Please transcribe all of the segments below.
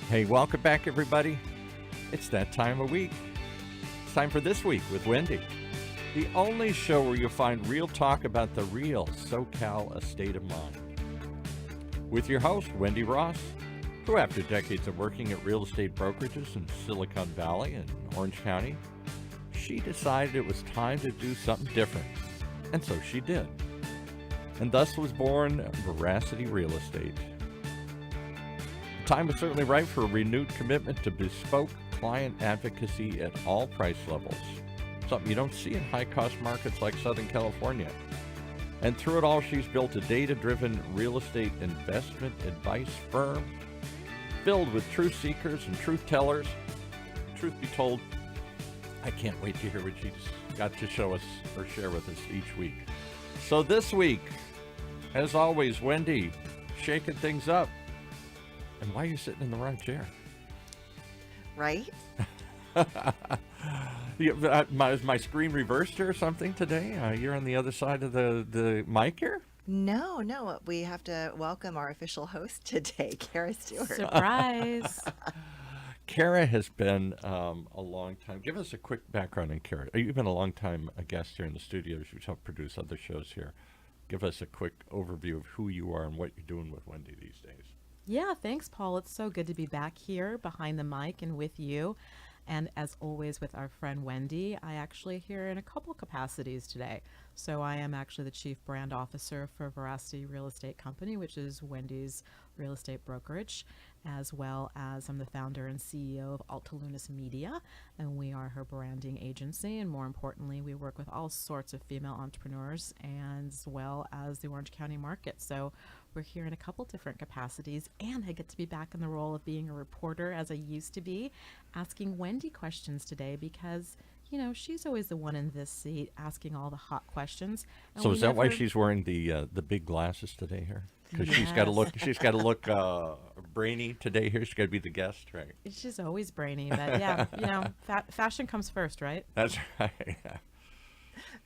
Hey, welcome back, everybody. It's that time of week. It's time for This Week with Wendy, the only show where you'll find real talk about the real SoCal estate of mind. With your host, Wendy Ross, who after decades of working at real estate brokerages in Silicon Valley and Orange County, she decided it was time to do something different. And so she did. And thus was born Veracity Real Estate. The time was certainly right for a renewed commitment to bespoke client advocacy at all price levels, something you don't see in high-cost markets like Southern California. And through it all, she's built a data-driven real estate investment advice firm filled with truth seekers and truth tellers. Truth be told, I can't wait to hear what she's got to show us or share with us each week. So this week, as always, Wendy, shaking things up. And why are you sitting in the wrong chair? Right? Is my screen reversed or something today? You're on the other side of the mic here? No. We have to welcome our official host today, Kara Stewart. Surprise. Kara has been a long time. Give us a quick background on Kara. You've been a long time a guest here in the studios. You've helped produce other shows here. Give us a quick overview of who you are and what you're doing with Wendy these days. Yeah, thanks, Paul. It's so good to be back here behind the mic and with you. And as always with our friend Wendy, I actually here in a couple capacities today. So I am actually the Chief Brand Officer for Veracity Real Estate Company, which is Wendy's real estate brokerage, as well as I'm the founder and CEO of Altalunas Media, and we are her branding agency. And more importantly, we work with all sorts of female entrepreneurs and as well as the Orange County market. So we're here in a couple different capacities, and I get to be back in the role of being a reporter as I used to be, asking Wendy questions today because, you know, she's always the one in this seat asking all the hot questions. And so is that why she's wearing the big glasses today here? Because she's got to look brainy today here. She's got to be the guest, right? She's always brainy, but yeah, you know, fashion comes first, right? That's right.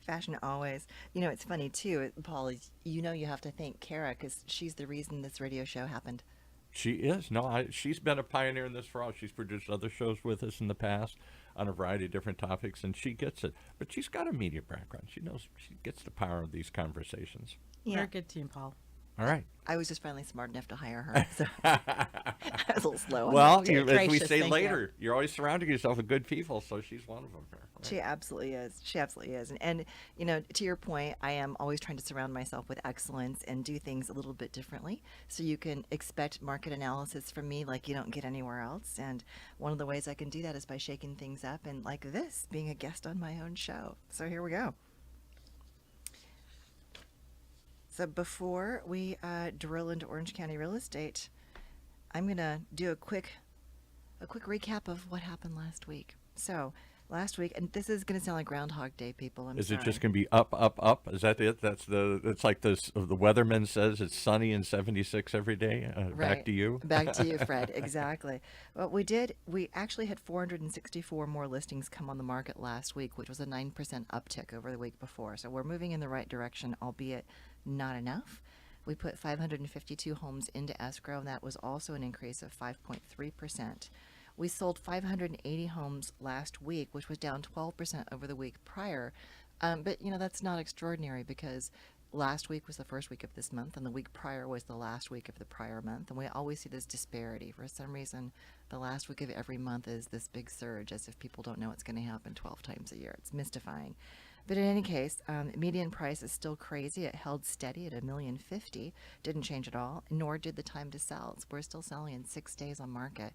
Fashion always. You know, it's funny too, Paul, you have to thank Kara because she's the reason this radio show happened. She is. No, she's been a pioneer in this for all. She's produced other shows with us in the past on a variety of different topics, and she gets it. But she's got a media background. She knows, she gets the power of these conversations. Yeah. We're a good team, Paul. All right. I was just finally smart enough to hire her, so I was a little slow. Well, as we say later, you're always surrounding yourself with good people, so she's one of them. Right? She absolutely is. She absolutely is. And, you know, to your point, I am always trying to surround myself with excellence and do things a little bit differently. So you can expect market analysis from me like you don't get anywhere else. And one of the ways I can do that is by shaking things up and like this, being a guest on my own show. So here we go. So before we drill into Orange County real estate, I'm going to do a quick recap of what happened last week. So last week, and this is going to sound like Groundhog Day, people. I'm sorry. It just going to be up, up, up? Is that it? It's like the weatherman says it's sunny and 76 every day. Right. Back to you. Back to you, Fred. Exactly. Well, we actually had 464 more listings come on the market last week, which was a 9% uptick over the week before. So we're moving in the right direction, albeit not enough. We put 552 homes into escrow, and that was also an increase of 5.3%. We sold 580 homes last week, which was down 12% over the week prior. But, you know, that's not extraordinary because last week was the first week of this month, and the week prior was the last week of the prior month. And we always see this disparity. For some reason, the last week of every month is this big surge, as if people don't know what's going to happen 12 times a year. It's mystifying. But in any case, median price is still crazy. It held steady at $1,050,000. Didn't change at all, nor did the time to sell. So we're still selling in 6 days on market.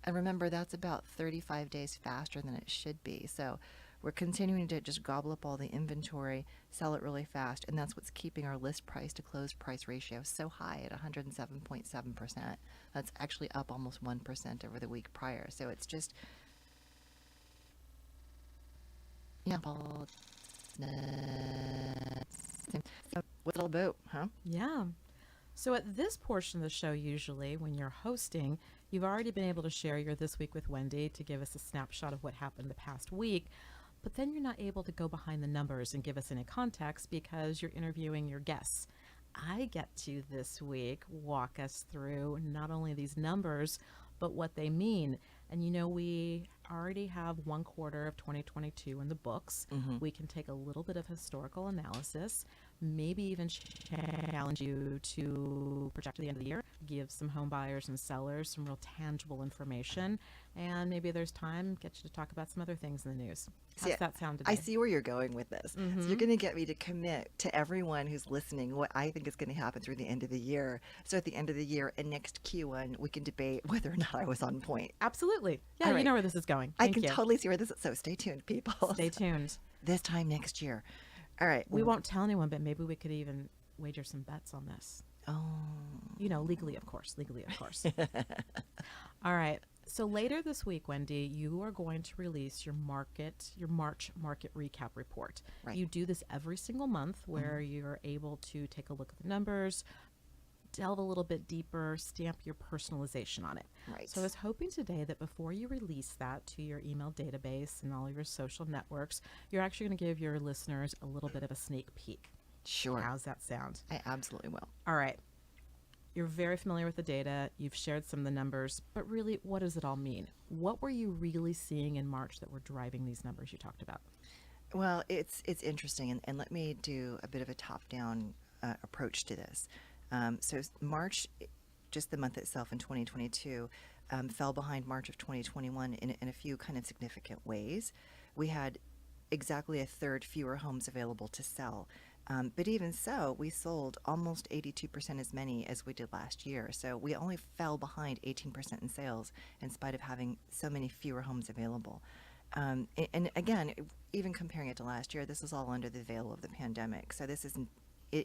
And remember, that's about 35 days faster than it should be. So we're continuing to just gobble up all the inventory, sell it really fast, and that's what's keeping our list price to close price ratio so high at 107.7%. That's actually up almost 1% over the week prior. So it's just, yeah, what's it all about, huh? Yeah. So at this portion of the show, usually when you're hosting, you've already been able to share your This Week with Wendy to give us a snapshot of what happened the past week, but then you're not able to go behind the numbers and give us any context because you're interviewing your guests. I get to this week walk us through not only these numbers, but what they mean. And we already have one quarter of 2022 in the books. We can take a little bit of historical analysis, maybe even challenge you to project to the end of the year, give some home buyers and sellers some real tangible information, and maybe there's time, get you to talk about some other things in the news. How's that sound today? I see where you're going with this. So you're going to get me to commit to everyone who's listening what I think is going to happen through the end of the year. So at the end of the year and next Q1, we can debate whether or not I was on point. Absolutely. Yeah, All you right. know where this is going. I Thank can you. totally see where this is. So stay tuned, people. Stay tuned. This time next year. All right. We won't tell anyone, but maybe we could even wager some bets on this. Oh. Legally, of course. All right. So later this week, Wendy, you are going to release your March market recap report. Right. You do this every single month where you're able to take a look at the numbers, delve a little bit deeper, stamp your personalization on it. Right. So I was hoping today that before you release that to your email database and all your social networks, you're actually going to give your listeners a little bit of a sneak peek. Sure. How's that sound? I absolutely will. All right. You're very familiar with the data. You've shared some of the numbers, but really, what does it all mean? What were you really seeing in March that were driving these numbers you talked about? Well, it's interesting, and let me do a bit of a top-down approach to this. So March, just the month itself in 2022, fell behind March of 2021 in a few kind of significant ways. We had exactly a third fewer homes available to sell. But even so, we sold almost 82% as many as we did last year. So we only fell behind 18% in sales in spite of having so many fewer homes available. And again, even comparing it to last year, this is all under the veil of the pandemic. So this isn't.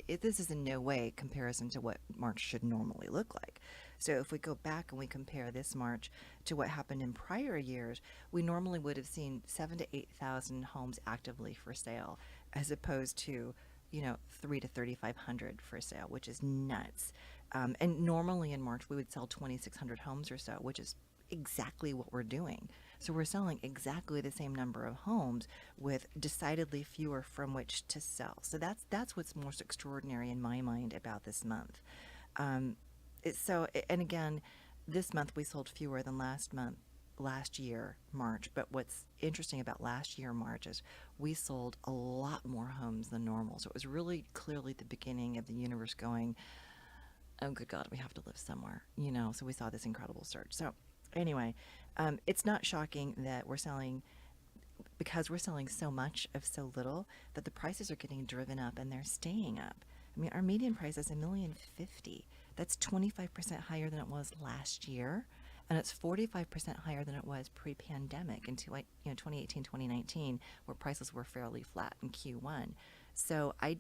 This is in no way comparison to what March should normally look like. So if we go back and we compare this March to what happened in prior years, we normally would have seen 7,000 to 8,000 homes actively for sale, as opposed to 3,000 to 3,500 for sale, which is nuts. And normally in March we would sell 2,600 homes or so, which is exactly what we're doing. So we're selling exactly the same number of homes with decidedly fewer from which to sell. So that's what's most extraordinary in my mind about this month. And again, this month we sold fewer than last year, March. But what's interesting about last year, March, is we sold a lot more homes than normal. So it was really clearly the beginning of the universe going, oh, good God, we have to live somewhere, So we saw this incredible surge. So anyway, it's not shocking that because we're selling so much of so little, that the prices are getting driven up and they're staying up. I mean, our median price is $1,050,000. That's 25% higher than it was last year, and it's 45% higher than it was pre-pandemic in 2018, 2019, where prices were fairly flat in Q1. So I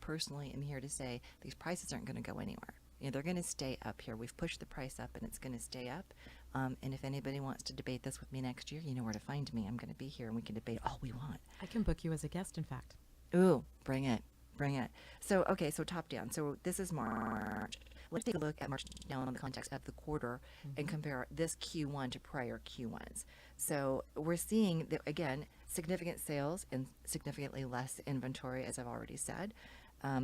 personally am here to say these prices aren't going to go anywhere. They're going to stay up here. We've pushed the price up, and it's going to stay up. And if anybody wants to debate this with me next year, you know where to find me. I'm going to be here, and we can debate all we want. I can book you as a guest, in fact. Ooh, bring it. So, okay, so top down. So this is March. Let's take a look at March now in the context of the quarter and compare this Q1 to prior Q1s. So we're seeing, that, again, significant sales and significantly less inventory, as I've already said.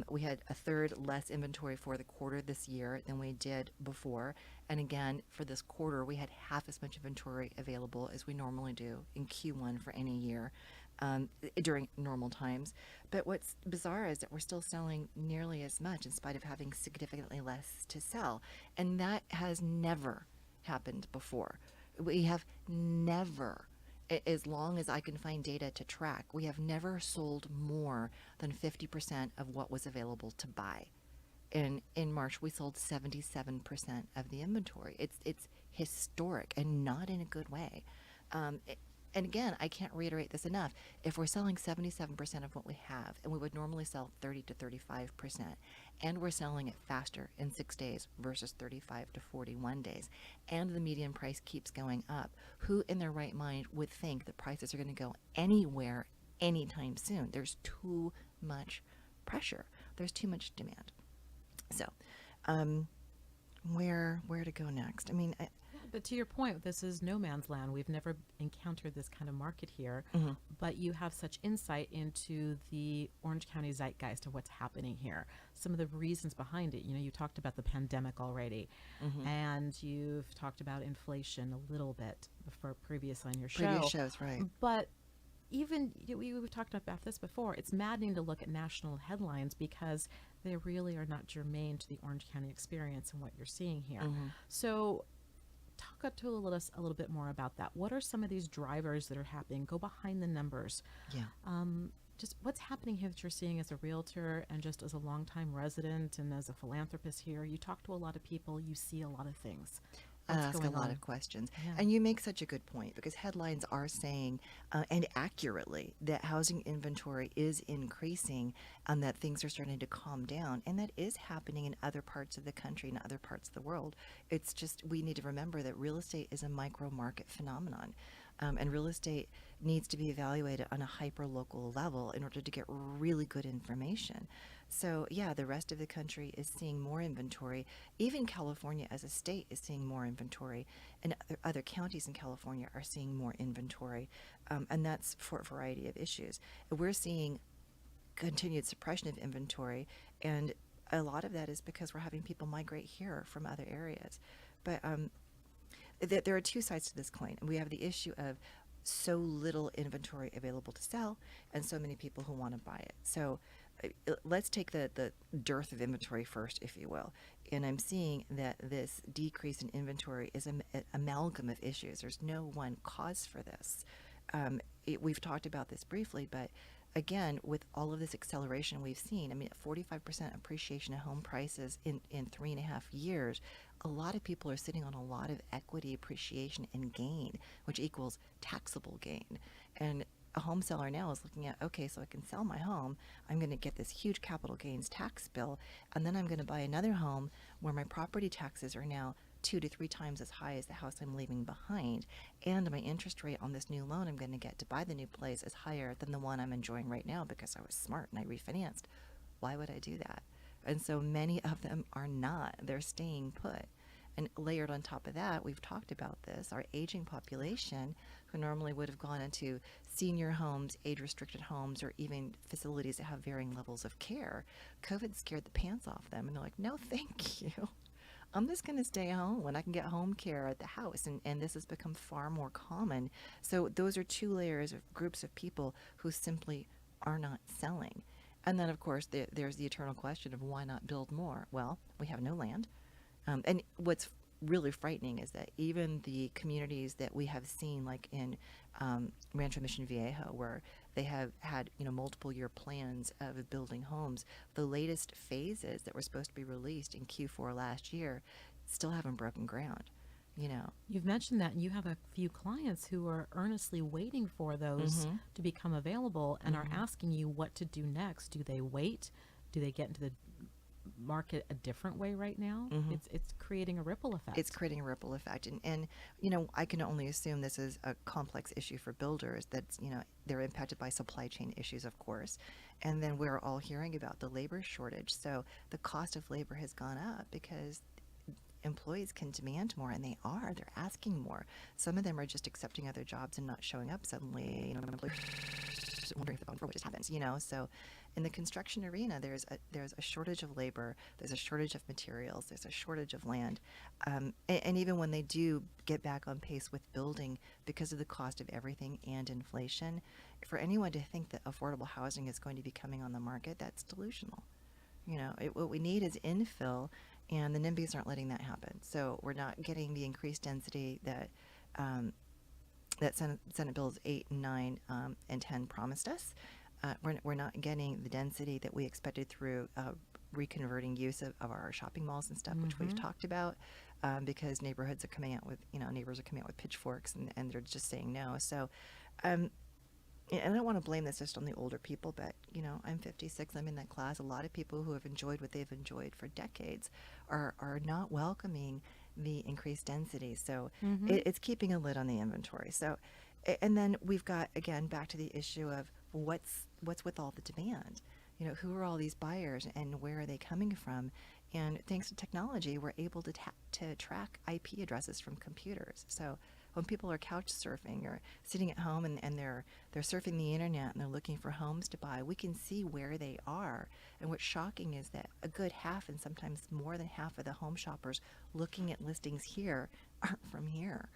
We had a third less inventory for the quarter this year than we did before. And again, for this quarter, we had half as much inventory available as we normally do in Q1 for any year during normal times. But what's bizarre is that we're still selling nearly as much in spite of having significantly less to sell. And that has never happened before. We have never, as long as I can find data to track, we have never sold more than 50% of what was available to buy. In March, we sold 77% of the inventory. It's historic and not in a good way. And again, I can't reiterate this enough. If we're selling 77% of what we have, and we would normally sell 30 to 35%, and we're selling it faster in 6 days versus 35 to 41 days, and the median price keeps going up, who in their right mind would think that prices are going to go anywhere anytime soon? There's too much pressure. There's too much demand. So, where to go next? I mean, But to your point, this is no man's land. We've never encountered this kind of market here, but you have such insight into the Orange County zeitgeist of what's happening here. Some of the reasons behind it. You know, you talked about the pandemic already, and you've talked about inflation a little bit for previous on your show. Previous shows, right. But even we've talked about this before. It's maddening to look at national headlines because they really are not germane to the Orange County experience and what you're seeing here. So talk to us a little bit more about that. What are some of these drivers that are happening? Go behind the numbers. Yeah. Just what's happening here that you're seeing as a realtor and just as a longtime resident and as a philanthropist here. You talk to a lot of people. You see a lot of things. I What's ask a going lot on? of questions. Yeah. And you make such a good point because headlines are saying, and accurately, that housing inventory is increasing and that things are starting to calm down. And that is happening in other parts of the country and other parts of the world. It's just we need to remember that real estate is a micro market phenomenon. And real estate needs to be evaluated on a hyper-local level in order to get really good information. So, yeah, the rest of the country is seeing more inventory. Even California as a state is seeing more inventory, and other counties in California are seeing more inventory, and that's for a variety of issues. We're seeing continued suppression of inventory, and a lot of that is because we're having people migrate here from other areas. But there are two sides to this coin. We have the issue of so little inventory available to sell and so many people who want to buy it. So let's take the dearth of inventory first, if you will. And I'm seeing that this decrease in inventory is an amalgam of issues. There's no one cause for this. We've talked about this briefly, but again, with all of this acceleration we've seen, I mean, 45% appreciation of home prices in 3.5 years, a lot of people are sitting on a lot of equity appreciation and gain, which equals taxable gain. And a home seller now is looking at, okay, so I can sell my home, I'm going to get this huge capital gains tax bill, and then I'm going to buy another home where my property taxes are now 2 to 3 times as high as the house I'm leaving behind, and my interest rate on this new loan I'm going to get to buy the new place is higher than the one I'm enjoying right now because I was smart and I refinanced. Why would I do that? And so many of them are not. They're staying put. And layered on top of that, we've talked about this, our aging population, who normally would have gone into senior homes, age-restricted homes, or even facilities that have varying levels of care. COVID scared the pants off them, and they're like, no, thank you. I'm just going to stay home when I can get home care at the house. And this has become far more common. So those are two layers of groups of people who simply are not selling. And then, of course, there's the eternal question of why not build more? Well, we have no land. And what's really frightening is that even the communities that we have seen, like in Rancho Mission Viejo, where they have had multiple year plans of building homes, the latest phases that were supposed to be released in Q4 last year still haven't broken ground. You've mentioned that, and you have a few clients who are earnestly waiting for those to become available and are asking you what to do next. Do they wait? Do they get into the market a different way right now? It's creating a ripple effect. It's creating a ripple effect. And I can only assume this is a complex issue for builders that's, they're impacted by supply chain issues, of course. And then we're all hearing about the labor shortage. So the cost of labor has gone up because employees can demand more, and they're asking more. Some of them are just accepting other jobs and not showing up suddenly, wondering if the phone just happens, so in the construction arena, there's a shortage of labor, there's a shortage of materials, there's a shortage of land, and even when they do get back on pace with building, because of the cost of everything and inflation, for anyone to think that affordable housing is going to be coming on the market, that's delusional. What we need is infill, and the NIMBYs aren't letting that happen. So we're not getting the increased density that Senate Bills 8, 9, and 10 promised us. We're not getting the density that we expected through reconverting use of our shopping malls and stuff, which we've talked about, because neighborhoods are coming out with, neighbors are coming out with pitchforks, and they're just saying no. So, and I don't want to blame this just on the older people, but, I'm 56, I'm in that class. A lot of people who have enjoyed what they've enjoyed for decades are not welcoming the increased density. So it's keeping a lid on the inventory. So, and then we've got, again, back to the issue of what's with all the demand. Who are all these buyers and where are they coming from? And thanks to technology, we're able to track IP addresses from computers. So when people are couch surfing or sitting at home and they're surfing the internet and they're looking for homes to buy, we can see where they are. And what's shocking is that a good half and sometimes more than half of the home shoppers looking at listings here aren't from here.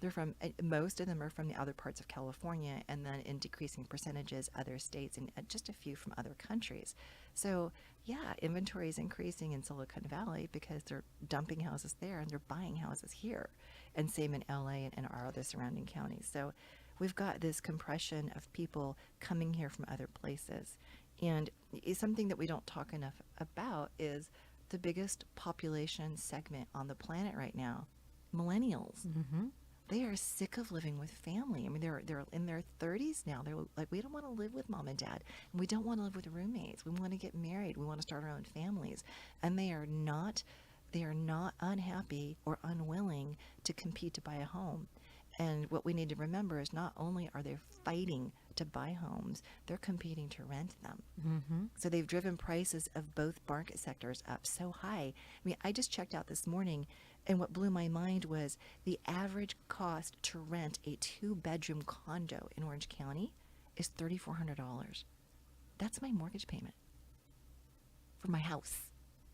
They're from, most of them are from the other parts of California, and then in decreasing percentages, other states, and just a few from other countries. So yeah, inventory is increasing in Silicon Valley because they're dumping houses there and they're buying houses here. And same in LA and our other surrounding counties. So we've got this compression of people coming here from other places. And something that we don't talk enough about is the biggest population segment on the planet right now, millennials. Mm-hmm. They are sick of living with family. I mean, they're in their 30s now. They're like, we don't want to live with mom and dad, and we don't want to live with roommates. We want to get married. We want to start our own families, and they are not unhappy or unwilling to compete to buy a home. And what we need to remember is not only are they fighting to buy homes, they're competing to rent them. Mm-hmm. So they've driven prices of both market sectors up so high. I mean, I just checked out this morning, and what blew my mind was the average cost to rent a 2-bedroom condo in Orange County is $3,400. That's my mortgage payment for my house.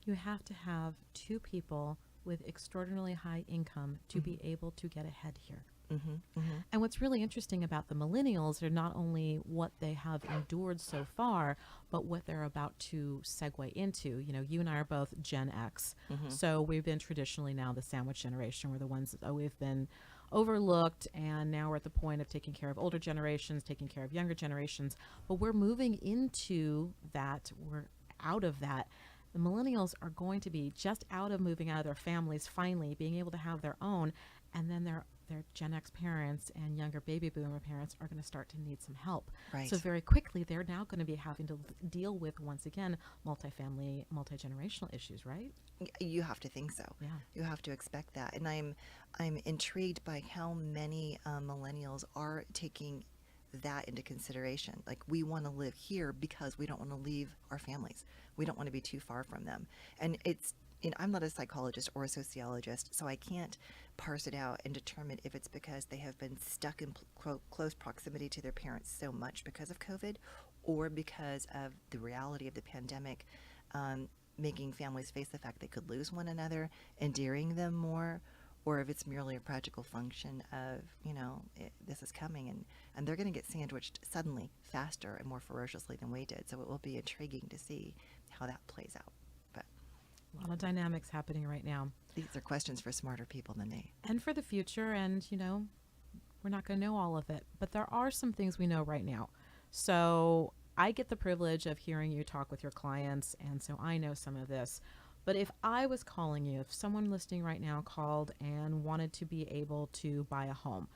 You have to have two people with extraordinarily high income to be able to get ahead here. Mm-hmm, mm-hmm. And what's really interesting about the millennials are not only what they have endured so far, but what they're about to segue into. You know, you and I are both Gen X. Mm-hmm. So we've been traditionally now the sandwich generation. We're the ones that we've been overlooked, and now we're at the point of taking care of older generations, taking care of younger generations. But we're moving into that. We're out of that. The millennials are going to be just out of moving out of their families, finally being able to have their own, and then their Gen X parents and younger baby boomer parents are going to start to need some help. Right. So very quickly, they're now going to be having to deal with, once again, multifamily, multi-generational issues, right? You have to think so. Yeah. You have to expect that. And I'm intrigued by how many millennials are taking that into consideration. Like, we want to live here because we don't want to leave our families. We don't want to be too far from them. And I'm not a psychologist or a sociologist, so I can't parse it out and determine if it's because they have been stuck in close proximity to their parents so much because of COVID, or because of the reality of the pandemic, making families face the fact they could lose one another, endearing them more, or if it's merely a practical function of, this is coming, and they're going to get sandwiched suddenly, faster, and more ferociously than we did. So it will be intriguing to see how that plays out. But A lot of dynamics happening right now. these are questions for smarter people than me. And for the future, and, we're not going to know all of it. But there are some things we know right now. So I get the privilege of hearing you talk with your clients, and so I know some of this. But if I was calling you, if someone listening right now called and wanted to be able to buy a home,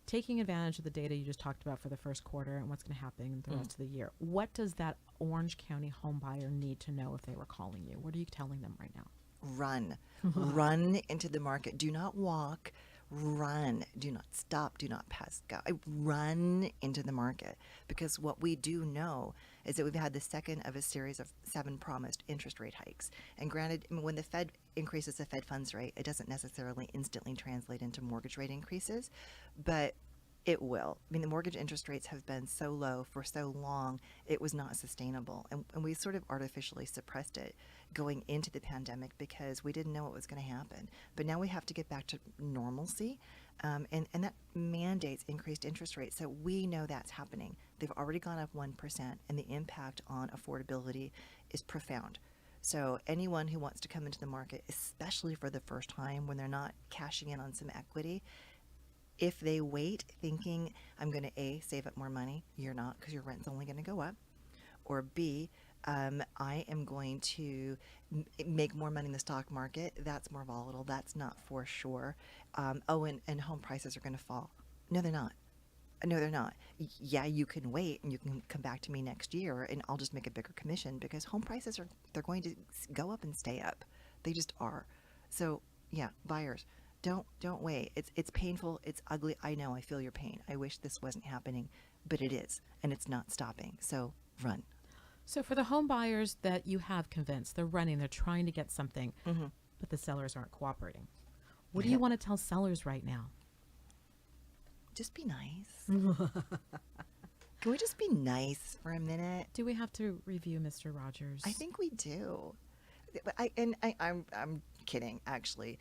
taking advantage of the data you just talked about for the first quarter and what's going to happen the rest of the year, what does that Orange County home buyer need to know if they were calling you? What are you telling them right now? Run. Run into the market. Do not walk. Run. Do not stop. Do not pass go. Run into the market, because what we do know is that we've had the second of a series of 7 promised interest rate hikes. And granted, when the Fed increases the Fed funds rate, it doesn't necessarily instantly translate into mortgage rate increases, but it will. I mean, the mortgage interest rates have been so low for so long, it was not sustainable. And we sort of artificially suppressed it going into the pandemic because we didn't know what was going to happen. But now we have to get back to normalcy, and that mandates increased interest rates. So we know that's happening. They've already gone up 1%, and the impact on affordability is profound. So anyone who wants to come into the market, especially for the first time when they're not cashing in on some equity, if they wait thinking, I'm going to A, save up more money, you're not, because your rent's only going to go up, or B, I am going to make more money in the stock market, that's more volatile, that's not for sure. And home prices are going to fall. No, they're not. No, they're not. Yeah, you can wait and you can come back to me next year and I'll just make a bigger commission, because home prices they're going to go up and stay up. They just are. So yeah, buyers, don't wait. It's painful. It's ugly. I know. I feel your pain. I wish this wasn't happening, but it is, and it's not stopping. So run. So for the home buyers that you have convinced, they're running, they're trying to get something, Mm-hmm. but the sellers aren't cooperating. What do you want to tell sellers right now? Just be nice. Can we just be nice for a minute? Do we have to review Mr. Rogers? I think we do. But I'm kidding, actually.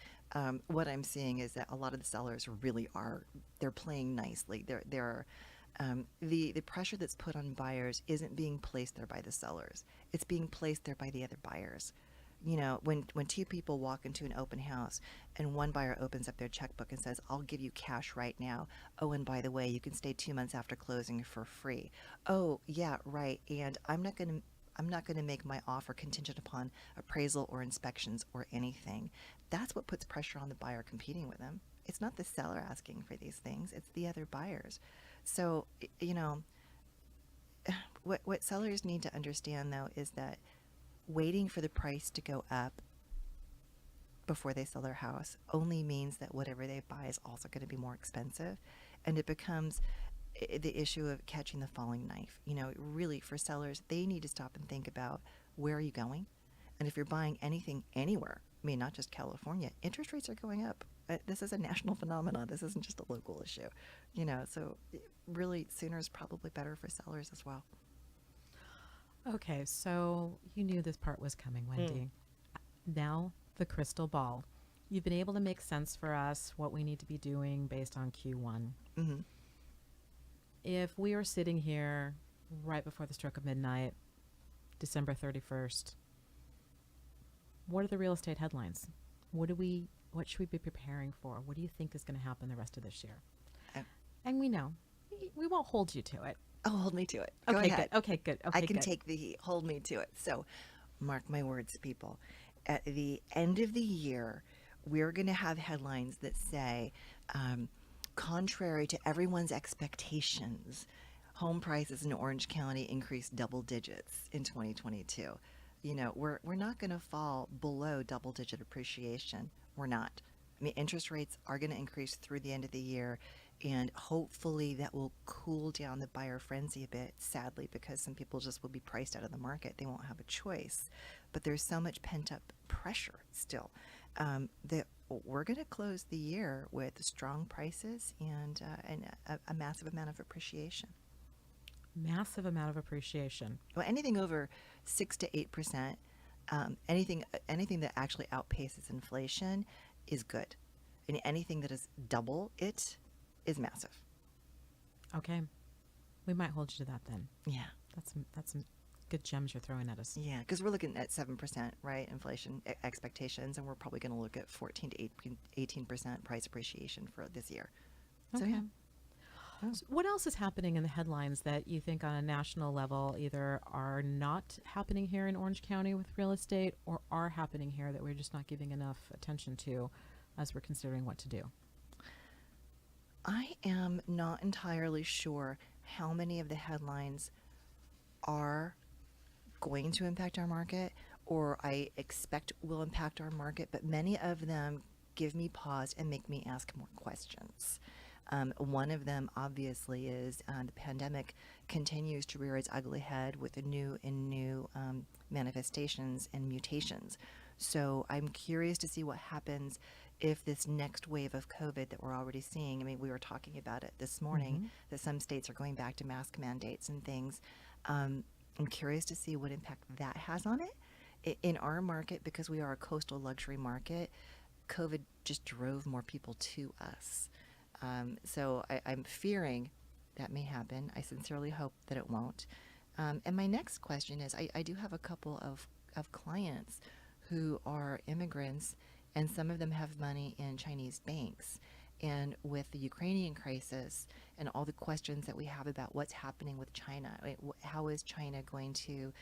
What I'm seeing is that a lot of the sellers really are, they're playing nicely. The pressure that's put on buyers isn't being placed there by the sellers. It's being placed there by the other buyers. You know, when two people walk into an open house and one buyer opens up their checkbook and says, I'll give you cash right now. Oh, and by the way, you can stay 2 months after closing for free. Oh, yeah, right. And I'm not going to make my offer contingent upon appraisal or inspections or anything. That's what puts pressure on the buyer competing with them. It's not the seller asking for these things. It's the other buyers. So, you know, what sellers need to understand, though, is that waiting for the price to go up before they sell their house only means that whatever they buy is also going to be more expensive. And it becomes the issue of catching the falling knife. You know, really, for sellers, they need to stop and think about, where are you going? And if you're buying anything anywhere, I mean, not just California, interest rates are going up. This is a national phenomenon. This isn't just a local issue. You know, so really, sooner is probably better for sellers as well. Okay, so you knew this part was coming, Wendy. Now, the crystal ball. You've been able to make sense for us what we need to be doing based on Q1. Mm-hmm. If we are sitting here right before the stroke of midnight, December 31st, what are the real estate headlines? What should we be preparing for? What do you think is going to happen the rest of this year? And we know, we won't hold you to it. Oh, hold me to it. Go Okay, ahead. good. Okay, good. Okay, I can good. take the heat. Hold me to it. So, mark my words, people. At the end of the year, we're going to have headlines that say, contrary to everyone's expectations, home prices in Orange County increased double digits in 2022. You know, we're not going to fall below double-digit appreciation. We're not. I mean, interest rates are going to increase through the end of the year, and hopefully that will cool down the buyer frenzy a bit, sadly, because some people just will be priced out of the market. They won't have a choice. But there's so much pent-up pressure still that we're going to close the year with strong prices and a massive amount of appreciation. Massive amount of appreciation. Well, anything over 6 to 8%, anything that actually outpaces inflation is good. And anything that is double it is massive. Okay. We might hold you to that then. Yeah. That's some good gems you're throwing at us. Yeah, because we're looking at 7%, right, inflation expectations, and we're probably going to look at 14 to 18% price appreciation for this year. So, Okay. yeah. So what else is happening in the headlines that you think on a national level either are not happening here in Orange County with real estate or are happening here that we're just not giving enough attention to as we're considering what to do? I am not entirely sure how many of the headlines are going to impact our market or I expect will impact our market, but many of them give me pause and make me ask more questions. One of them obviously is the pandemic continues to rear its ugly head with new manifestations and mutations. So I'm curious to see what happens if this next wave of COVID that we're already seeing, I mean, we were talking about it this morning, that some states are going back to mask mandates and things. I'm curious to see what impact that has on it. In our market, because we are a coastal luxury market, COVID just drove more people to us. So I'm fearing that may happen. I sincerely hope that it won't. And my next question is, I do have a couple of clients who are immigrants, and some of them have money in Chinese banks. And with the Ukrainian crisis and all the questions that we have about what's happening with China, how is China going to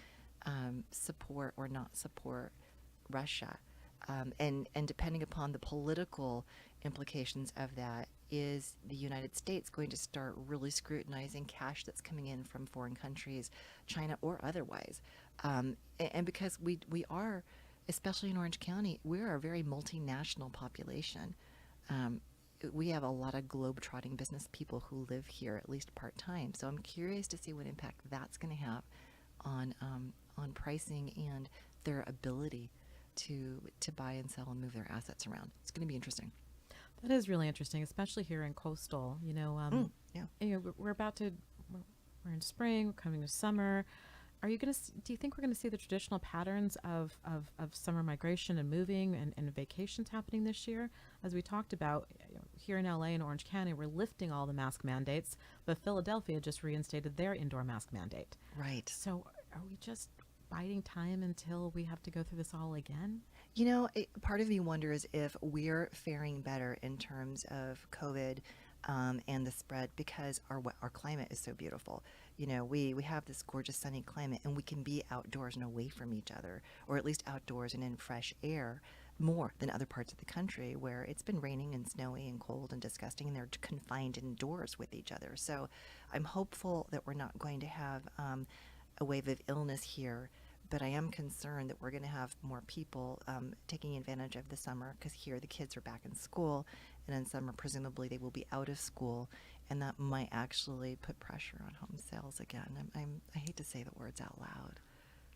support or not support Russia? And depending upon the political implications of that, is the United States going to start really scrutinizing cash that's coming in from foreign countries, China or otherwise? And because we are, especially in Orange County, we're a very multinational population. We have a lot of globe-trotting business people who live here, at least part-time. So I'm curious to see what impact that's going to have on pricing and their ability to buy and sell and move their assets around. It's going to be interesting. That is really interesting, especially here in coastal. Yeah. We're about to, we're in spring, we're coming to summer. Are you going to, do you think we're going to see the traditional patterns of summer migration and moving and vacations happening this year? As we talked about, here in LA and Orange County, we're lifting all the mask mandates, but Philadelphia just reinstated their indoor mask mandate. Right. So are we just biding time until we have to go through this all again? Part of me wonders if we're faring better in terms of COVID and the spread because our climate is so beautiful. We have this gorgeous sunny climate, and we can be outdoors and away from each other, or at least outdoors and in fresh air more than other parts of the country where it's been raining and snowy and cold and disgusting, and they're confined indoors with each other. So I'm hopeful that we're not going to have a wave of illness here, but I am concerned that we're going to have more people taking advantage of the summer because here the kids are back in school, and in summer presumably they will be out of school, and that might actually put pressure on home sales again. I hate to say the words out loud,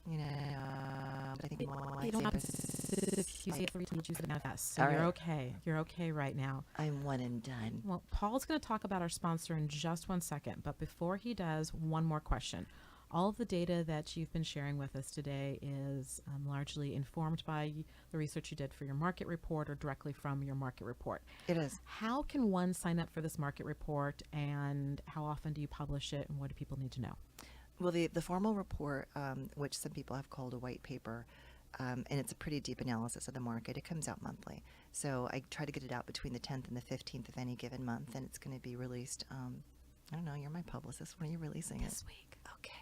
but I think You don't have to if you say it every time you choose to manifest. So All you're right. okay. You're okay right now. I'm one and done. Well, Paul's going to talk about our sponsor in just one second, but before he does, one more question. All of the data that you've been sharing with us today is largely informed by the research you did for your market report or directly from your market report. It is. How can one sign up for this market report, and how often do you publish it, and what do people need to know? Well, the formal report, which some people have called a white paper, and it's a pretty deep analysis of the market. It comes out monthly. So I try to get it out between the 10th and the 15th of any given month, and it's going to be released. I don't know, you're my publicist. When are you releasing it? This week. Okay.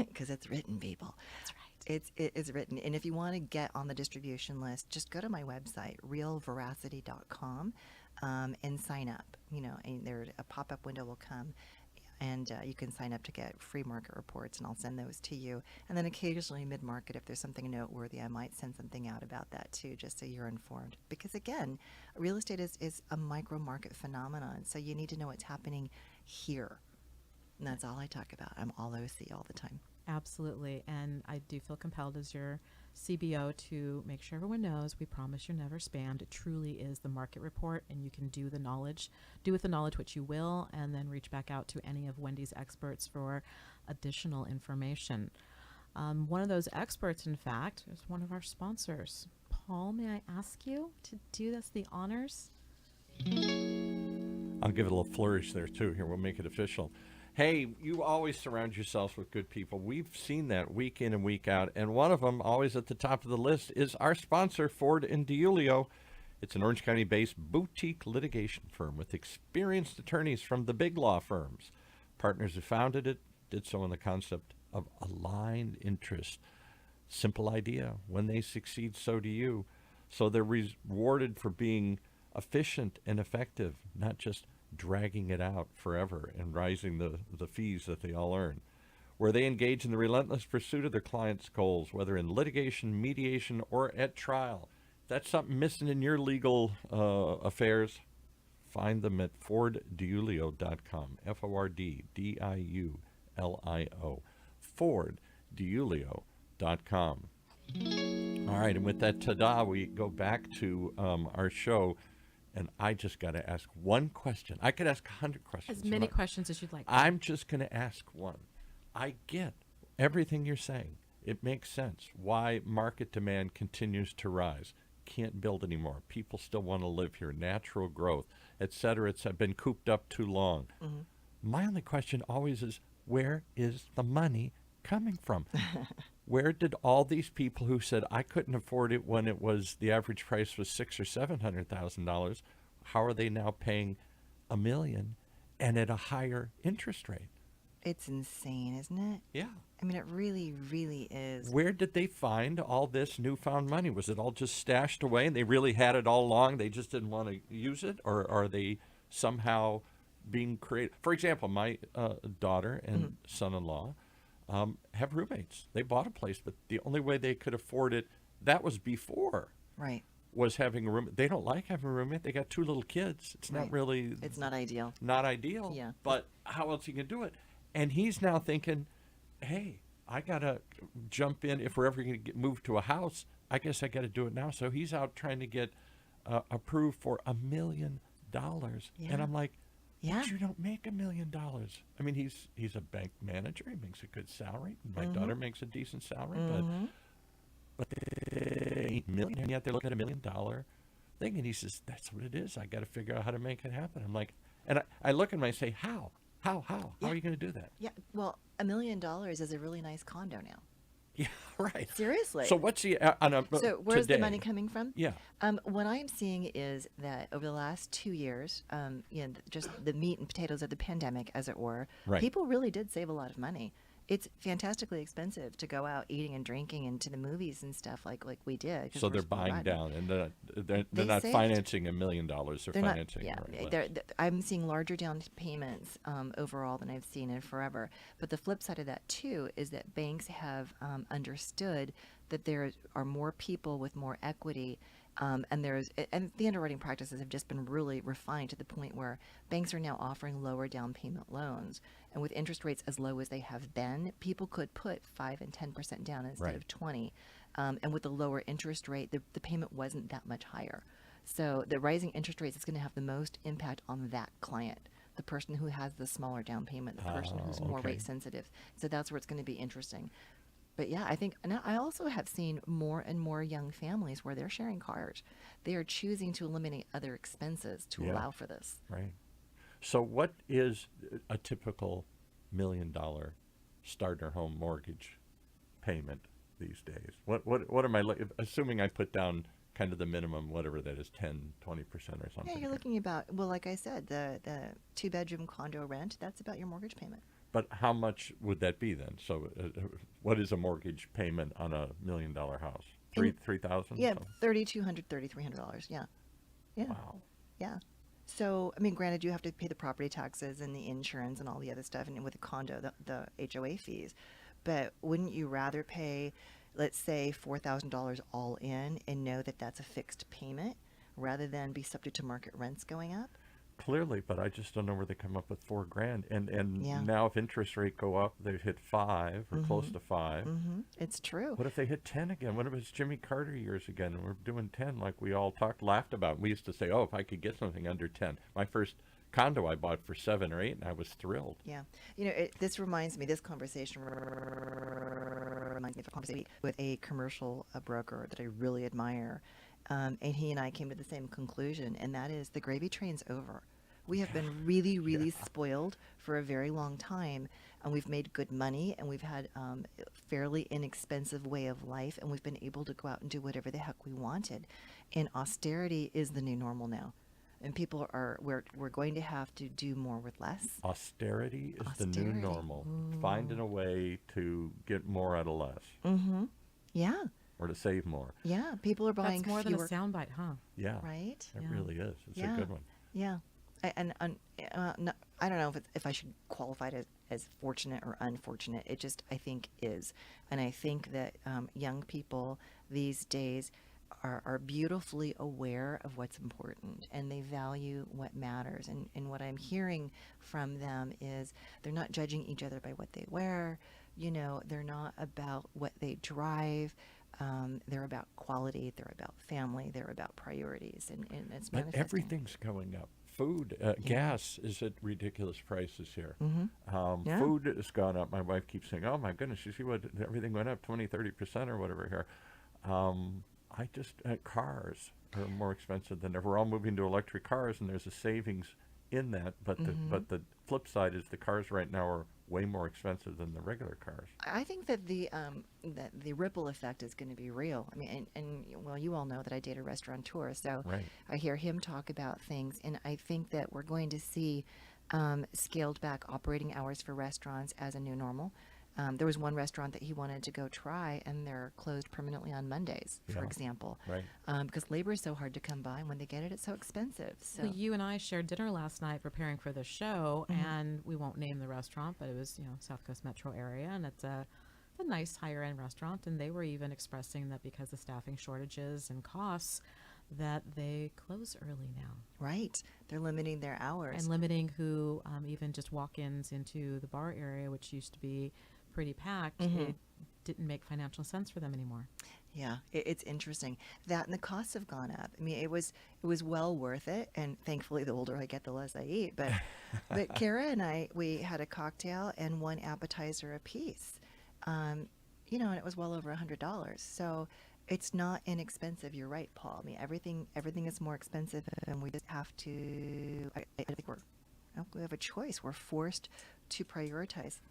Because it's written, people. That's right. It is written. And if you want to get on the distribution list, just go to my website, realveracity.com, and sign up. And a pop-up window will come, and you can sign up to get free market reports, and I'll send those to you. And then occasionally mid-market, if there's something noteworthy, I might send something out about that too, just so you're informed. Because again, real estate is a micro-market phenomenon, so you need to know what's happening here. And that's all I talk about. I'm all OC all the time. Absolutely. And I do feel compelled as your CBO to make sure everyone knows we promise you're never spammed. It truly is the market report, and you can do with the knowledge what you will, and then reach back out to any of Wendy's experts for additional information. One of those experts, in fact, is one of our sponsors. Paul, may I ask you to do us the honors? I'll give it a little flourish there too. Here, we'll make it official. Hey, you always surround yourselves with good people. We've seen that week in and week out, and one of them, always at the top of the list, is our sponsor, Ford & DiIulio. It's an Orange County-based boutique litigation firm with experienced attorneys from the big law firms. Partners who founded it did so on the concept of aligned interest. Simple idea. When they succeed, so do you. So they're rewarded for being efficient and effective, not just dragging it out forever and rising the fees that they all earn. Where they engage in the relentless pursuit of their clients' goals, whether in litigation, mediation, or at trial. If that's something missing in your legal affairs, find them at FordDiulio.com. FordDiulio. FordDiulio.com. All right, and with that ta-da, we go back to our show. And I just got to ask one question. I could ask 100 questions. As many questions as you'd like. I'm just going to ask one. I get everything you're saying. It makes sense why market demand continues to rise. Can't build anymore. People still want to live here. Natural growth, et cetera. It's been cooped up too long. Mm-hmm. My only question always is, where is the money coming from? Where did all these people who said I couldn't afford it when it was the average price was $600,000 or $700,000, how are they now paying $1 million and at a higher interest rate? It's insane, isn't it? Yeah. I mean, it really, really is. Where did they find all this newfound money? Was it all just stashed away and they really had it all along? They just didn't want to use it? Or are they somehow being creative? For example, my daughter and son-in-law have roommates. They bought a place, but the only way they could afford it, that was before, right, was having a roommate. They don't like having a roommate. They got 2 little kids. It's not really... It's not ideal. Not ideal. Yeah. But how else you can do it? And he's now thinking, hey, I got to jump in. If we're ever going to move to a house, I guess I got to do it now. So he's out trying to get approved for $1 million. Yeah. And I'm like, Yeah. but you don't make $1 million. I mean, he's a bank manager. He makes a good salary. My Mm-hmm. daughter makes a decent salary, Mhm. but $8 million, and yet they're looking at $1 million thing. And he says, that's what it is. I got to figure out how to make it happen. I'm like, and I look at him and I say, how? How Yeah. are you going to do that? Yeah. Well, $1 million is a really nice condo now. Yeah, right. Seriously. So what's the on a So where's today? the money coming from? Yeah. What I'm seeing is that over the last 2 years, just the meat and potatoes of the pandemic, as it were, Right. people really did save a lot of money. It's fantastically expensive to go out eating and drinking and to the movies and stuff like we did. 'cause So we're they're buying riding. down, and they're They not saved. financing $1 million. They're They're not, financing. yeah. right, I'm seeing larger down payments overall than I've seen in forever. But the flip side of that too is that banks have understood that there are more people with more equity, and the underwriting practices have just been really refined to the point where banks are now offering lower down payment loans, and with interest rates as low as they have been, people could put 5 and 10% down instead Right. of 20, and with the lower interest rate, the payment wasn't that much higher. So the rising interest rates is going to have the most impact on that client, the person who has the smaller down payment, the person who's more okay. rate sensitive. So that's where it's going to be interesting. But yeah, I think, and I also have seen more and more young families where they're sharing cars. They are choosing to eliminate other expenses to Yeah. allow for this. Right. So what is a typical $1 million starter home mortgage payment these days? What am I assuming I put down kind of the minimum, whatever that is, 10, 20% or something? Yeah, you're looking about, well, like I said, the 2-bedroom condo rent, that's about your mortgage payment. But how much would that be then? So what is a mortgage payment on a $1 million house? $3,000? Yeah, $3,200, $3,300. Yeah. Yeah. Wow. Yeah. So, I mean, granted, you have to pay the property taxes and the insurance and all the other stuff, and with a condo, the HOA fees. But wouldn't you rather pay, let's say, $4,000 all in and know that that's a fixed payment rather than be subject to market rents going up? Clearly, but I just don't know where they come up with $4,000. And Yeah. now if interest rate go up, they've hit 5 or close to 5. Mm-hmm. It's true. What if they hit 10 again? What if it's Jimmy Carter years again and we're doing 10 like we all laughed about? We used to say, oh, if I could get something under 10. My first condo I bought for 7 or 8 and I was thrilled. Yeah. This reminds me, this conversation reminds me of a conversation with a commercial broker that I really admire. And he and I came to the same conclusion, and that is the gravy train's over. We have been really, really spoiled for a very long time, and we've made good money, and we've had a fairly inexpensive way of life, and we've been able to go out and do whatever the heck we wanted. And austerity is the new normal now. And people we're going to have to do more with less. Austerity is the new Austerity. normal. Finding a way to get more out of less Mm-hmm. Yeah. or to save more. Yeah. People are buying That's more fewer. than a soundbite, huh? Yeah, Right? it Yeah. really is. It's Yeah. a good one. Yeah. No, I don't know if I should qualify it as fortunate or unfortunate. It just, I think, is. And I think that young people these days are beautifully aware of what's important, and they value what matters. And what I'm hearing from them is they're not judging each other by what they wear. They're not about what they drive. They're about quality. They're about family. They're about priorities. And it's But manifesting. everything's going up. Food, gas is at ridiculous prices here. Mm-hmm. Yeah. Food has gone up. My wife keeps saying, oh my goodness, you see what everything went up 20, 30% or whatever here. Cars are more expensive than ever. We're all moving to electric cars, and there's a savings in that. But the flip side is the cars right now are way more expensive than the regular cars. I think that the ripple effect is going to be real. I mean, and well, you all know that I date a restaurateur, so Right. I hear him talk about things, and I think that we're going to see scaled back operating hours for restaurants as a new normal. There was one restaurant that he wanted to go try, and they're closed permanently on Mondays, for Yeah. example, Right. because labor is so hard to come by, and when they get it, it's so expensive. So Well, you and I shared dinner last night preparing for the show, and we won't name the restaurant, but it was, South Coast metro area, and it's a nice higher end restaurant. And they were even expressing that because of staffing shortages and costs, that they close early now, right, they're limiting their hours. and limiting who even just walk-ins into the bar area, which used to be pretty packed, Mhm. it didn't make financial sense for them anymore. Yeah, it's interesting that, and the costs have gone up. I mean, it was well worth it, and thankfully, the older I get, the less I eat. But Kara and I, we had a cocktail and one appetizer apiece, and it was well over $100. So it's not inexpensive. You're right, Paul. I mean, everything is more expensive, and we just have to. I think we have a choice. We're forced to prioritize.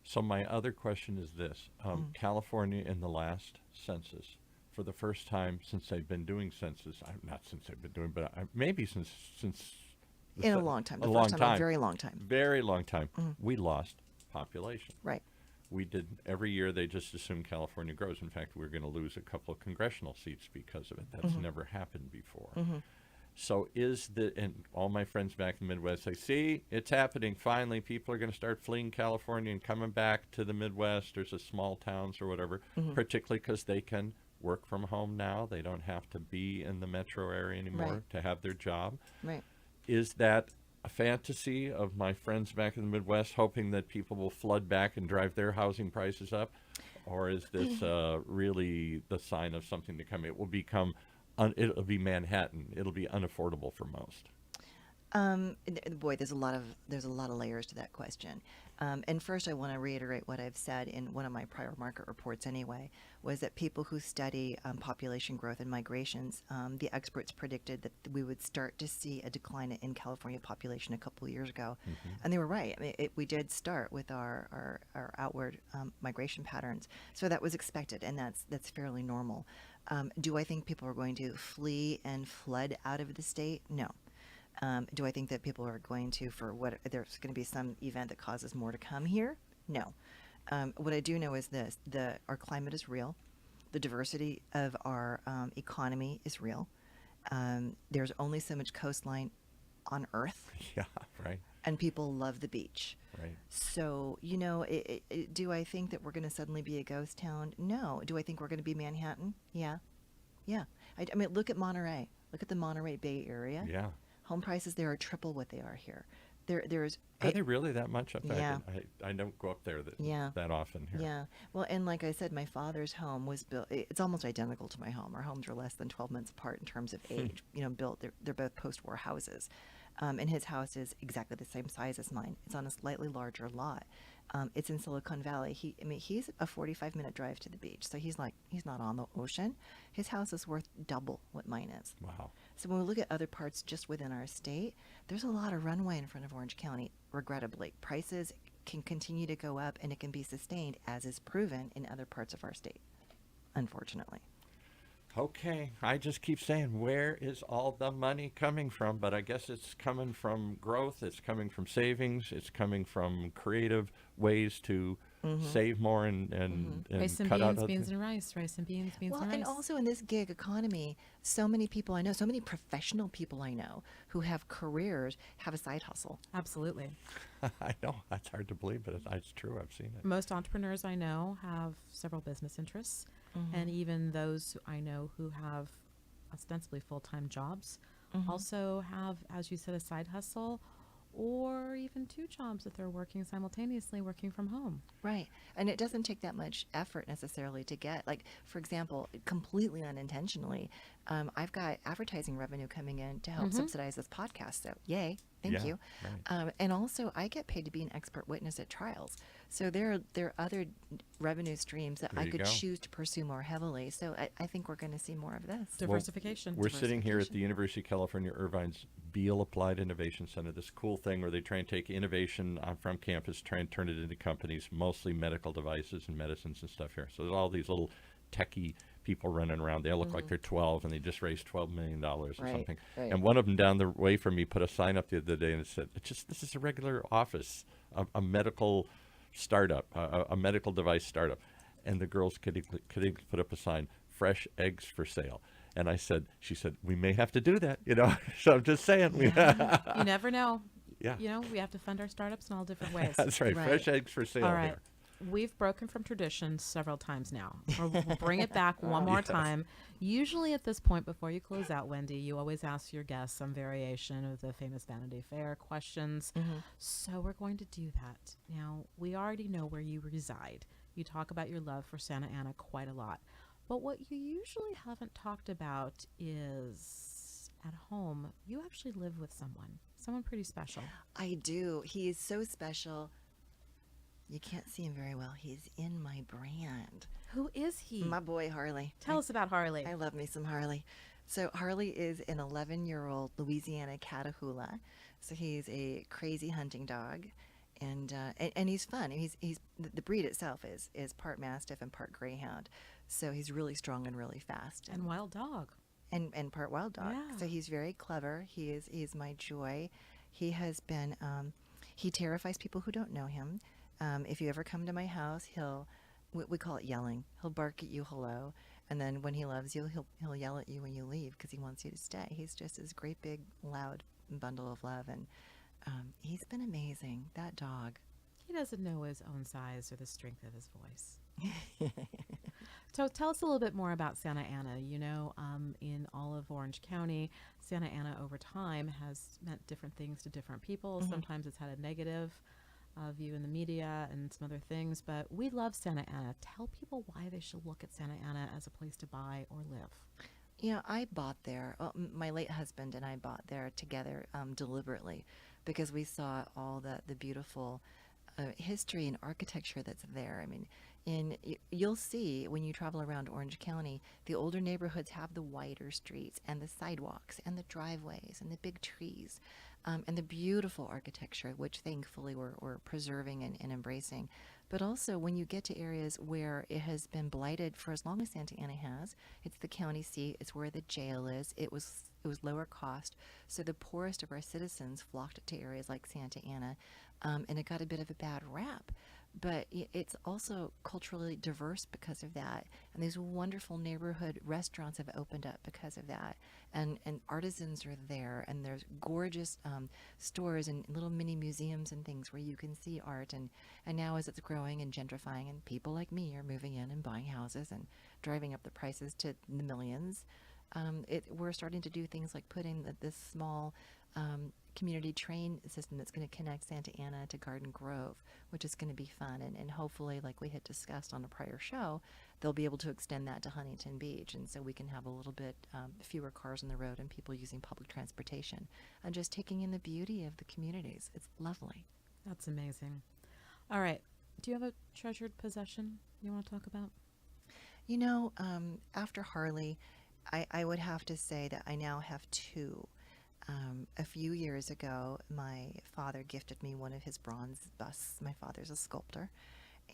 So my other question is this. California in the last census, for the first time since they've been doing census, not since they've been doing, but maybe since In a long time. a The long first time in time. a very long time. Very long time, we lost population. Right. We did every year. They just assume California grows. In fact, we're going to lose a couple of congressional seats because of it. That's never happened before. So and all my friends back in the Midwest say, see, it's happening. Finally, people are going to start fleeing California and coming back to the Midwest or to small towns or whatever, particularly because they can work from home now. They don't have to be in the metro area anymore Right. to have their job. Right. Is that a fantasy of my friends back in the Midwest, hoping that people will flood back and drive their housing prices up? Or is this really the sign of something to come? It will become, it'll be Manhattan. It'll be unaffordable for most. Boy, there's a lot of layers to that question. And first, I want to reiterate what I've said in one of my prior market reports. Anyway, was that people who study population growth and migrations, the experts predicted that we would start to see a decline in California population a couple of years ago, and they were right. I mean, we did start with our outward migration patterns, so that was expected, and that's fairly normal. Do I think people are going to flee and flood out of the state? No. Do I think that people are going to, there's going to be some event that causes more to come here? No. What I do know is this, our climate is real. The diversity of our economy is real. There's only so much coastline on Earth. Yeah, right. And people love the beach. Right. So, do I think that we're going to suddenly be a ghost town? No. Do I think we're going to be Manhattan? Yeah. Yeah. I mean, look at Monterey. Look at the Monterey Bay Area. Yeah. Home prices there are triple what they are here. Are they really that much up there? Yeah. I don't go up there that often here. Yeah. Well, and like I said, my father's home was built. It's almost identical to my home. Our homes are less than 12 months apart in terms of age. Built. They're both post-war houses, and his house is exactly the same size as mine. It's on a slightly larger lot. It's in Silicon Valley. He's a 45-minute drive to the beach, so he's not on the ocean. His house is worth double what mine is. Wow. So when we look at other parts just within our state, there's a lot of runway in front of Orange County. Regrettably, prices can continue to go up, and it can be sustained, as is proven in other parts of our state, unfortunately. Okay, I just keep saying, where is all the money coming from? But I guess it's coming from growth, it's coming from savings, it's coming from creative ways to save more and Rice and cut out beans, other beans things. and rice, rice and beans, beans Well, and rice. and also in this gig economy, so many people I know, so many professional people I know who have careers have a side hustle. Absolutely. I know, that's hard to believe, but it's true. I've seen it. Most entrepreneurs I know have several business interests, and even those I know who have ostensibly full-time jobs also have, as you said, a side hustle, or even two jobs that they're working simultaneously, working from home. Right. And it doesn't take that much effort necessarily to get, like, for example, completely unintentionally, I've got advertising revenue coming in to help subsidize this podcast. So yay. Thank Yeah, you. right. And also, I get paid to be an expert witness at trials. So there are other revenue streams that There I you could go. choose to pursue more heavily. So I think we're going to see more of this. Diversification. We're sitting here at the University of California, Irvine's Beal Applied Innovation Center, this cool thing where they try and take innovation from campus, try and turn it into companies, mostly medical devices and medicines and stuff here. So there's all these little techie people running around. They all look like they're 12, and they just raised $12 million or Right, something. right. And one of them down the way from me put a sign up the other day, and it said, this is a regular office, a medical startup, a medical device startup. And the girls could put up a sign, fresh eggs for sale. And she said, we may have to do that, So I'm just saying. You never know. Yeah. We have to fund our startups in all different ways. That's right. Right. Fresh eggs for sale All right. here. we've broken from tradition several times now. We'll bring it back one more Yes. time. Usually at this point, before you close out, Wendy, you always ask your guests some variation of the famous Vanity Fair questions. So we're going to do that. Now, we already know where you reside. You talk about your love for Santa Ana quite a lot. But what you usually haven't talked about is at home, you actually live with someone pretty special. I do. He is so special. You can't see him very well. He's in my brand. Who is he? My boy, Harley. Tell us about Harley. I love me some Harley. So Harley is an 11-year-old Louisiana Catahoula. So he's a crazy hunting dog, and he's fun. He's the breed itself is part Mastiff and part Greyhound. So he's really strong and really fast. And wild dog. And part wild dog. Yeah. So he's very clever. He's my joy. He has been he terrifies people who don't know him. If you ever come to my house, we call it yelling. He'll bark at you hello, and then when he loves you, he'll yell at you when you leave because he wants you to stay. He's just this great big loud bundle of love, and he's been amazing. That dog. He doesn't know his own size or the strength of his voice. So tell us a little bit more about Santa Ana. You know, in all of Orange County, Santa Ana over time has meant different things to different people. Sometimes it's had a negative view in the media and some other things, but we love Santa Ana. Tell people why they should look at Santa Ana as a place to buy or live. Yeah, I bought there. My late husband and I bought there together deliberately because we saw all the beautiful history and architecture that's there. I mean, you'll see when you travel around Orange County, the older neighborhoods have the wider streets and the sidewalks and the driveways and the big trees and the beautiful architecture, which thankfully we're preserving and embracing. But also when you get to areas where it has been blighted for as long as Santa Ana has, it's the county seat, it's where the jail is, it was lower cost. So the poorest of our citizens flocked to areas like Santa Ana, and it got a bit of a bad rap. But it's also culturally diverse because of that. And these wonderful neighborhood restaurants have opened up because of that. And artisans are there. And there's gorgeous stores and little mini museums and things where you can see art. And now as it's growing and gentrifying and people like me are moving in and buying houses and driving up the prices to the millions, we're starting to do things like put in this small community train system that's going to connect Santa Ana to Garden Grove, which is going to be fun. And hopefully, like we had discussed on a prior show, they'll be able to extend that to Huntington Beach. And so we can have a little bit fewer cars on the road and people using public transportation and just taking in the beauty of the communities. It's lovely. That's amazing. All right. Do you have a treasured possession you want to talk about? You know, after Harley, I would have to say that I now have two. A few years ago, my father gifted me one of his bronze busts. My father's a sculptor.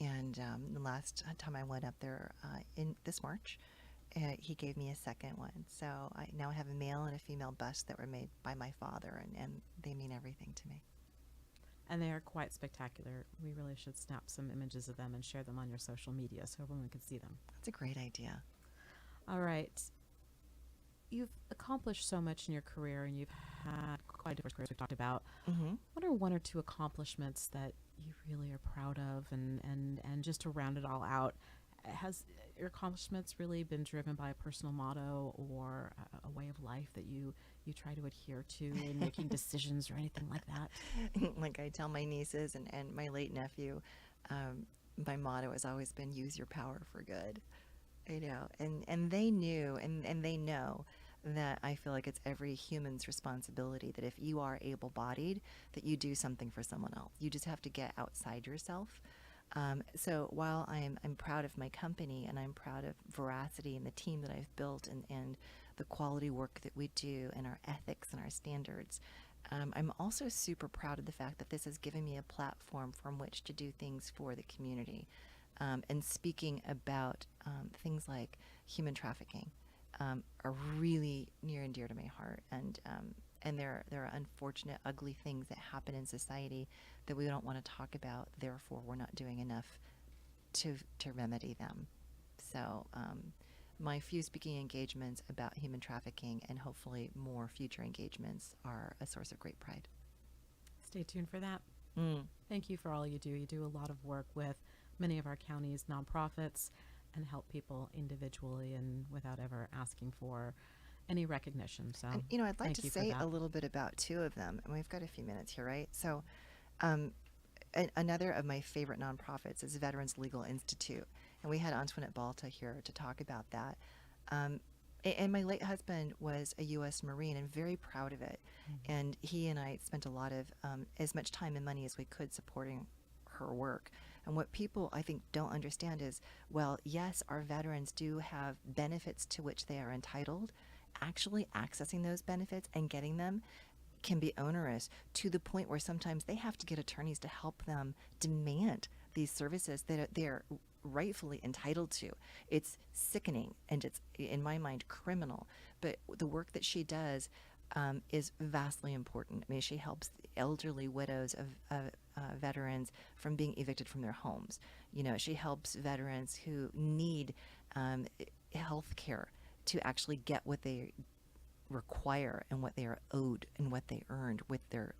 And the last time I went up there in this March, he gave me a second one. So I now have a male and a female bust that were made by my father, and they mean everything to me. And they are quite spectacular. We really should snap some images of them and share them on your social media so everyone can see them. That's a great idea. All right. You've accomplished so much in your career, and you've had quite a diverse career, as we talked about. What are one or two accomplishments that you really are proud of? And just to round it all out, has your accomplishments really been driven by a personal motto or a way of life that you try to adhere to in making decisions or anything like that? Like I tell my nieces and my late nephew, my motto has always been use your power for good. You know, and they knew and they know that I feel like it's every human's responsibility that if you are able-bodied, that you do something for someone else. You just have to get outside yourself. So while I'm proud of my company and I'm proud of Veracity and the team that I've built and the quality work that we do and our ethics and our standards, I'm also super proud of the fact that this has given me a platform from which to do things for the community. And speaking about things like human trafficking are really near and dear to my heart. And there are unfortunate, ugly things that happen in society that we don't want to talk about. Therefore, we're not doing enough to remedy them. So my few speaking engagements about human trafficking and hopefully more future engagements are a source of great pride. Stay tuned for that. Thank you for all you do. You do a lot of work with many of our counties' nonprofits and help people individually and without ever asking for any recognition. So, And, I'd like thank to you for say that. a little bit about two of them, and we've got a few minutes here, right? So, um, another of my favorite nonprofits is Veterans Legal Institute, and we had Antoinette Balta here to talk about that. Um, and my late husband was a U.S. Marine and very proud of it. And he and I spent a lot of as much time and money as we could supporting her work. And what people, I think, don't understand is, well, yes, our veterans do have benefits to which they are entitled. Actually accessing those benefits and getting them can be onerous to the point where sometimes they have to get attorneys to help them demand these services that they're rightfully entitled to. It's sickening and it's, in my mind, criminal. But the work that she does is vastly important. I mean, she helps elderly widows of veterans from being evicted from their homes. She helps veterans who need health care to actually get what they require and what they are owed and what they earned with their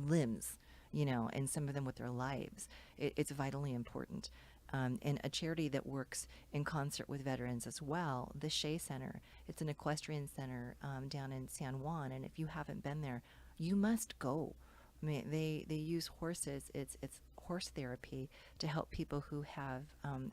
limbs, and some of them with their lives. It's vitally important. And a charity that works in concert with veterans as well, the Shea Center. It's an equestrian center down in San Juan, and if you haven't been there, you must go. I mean, they use horses. It's horse therapy to help people who have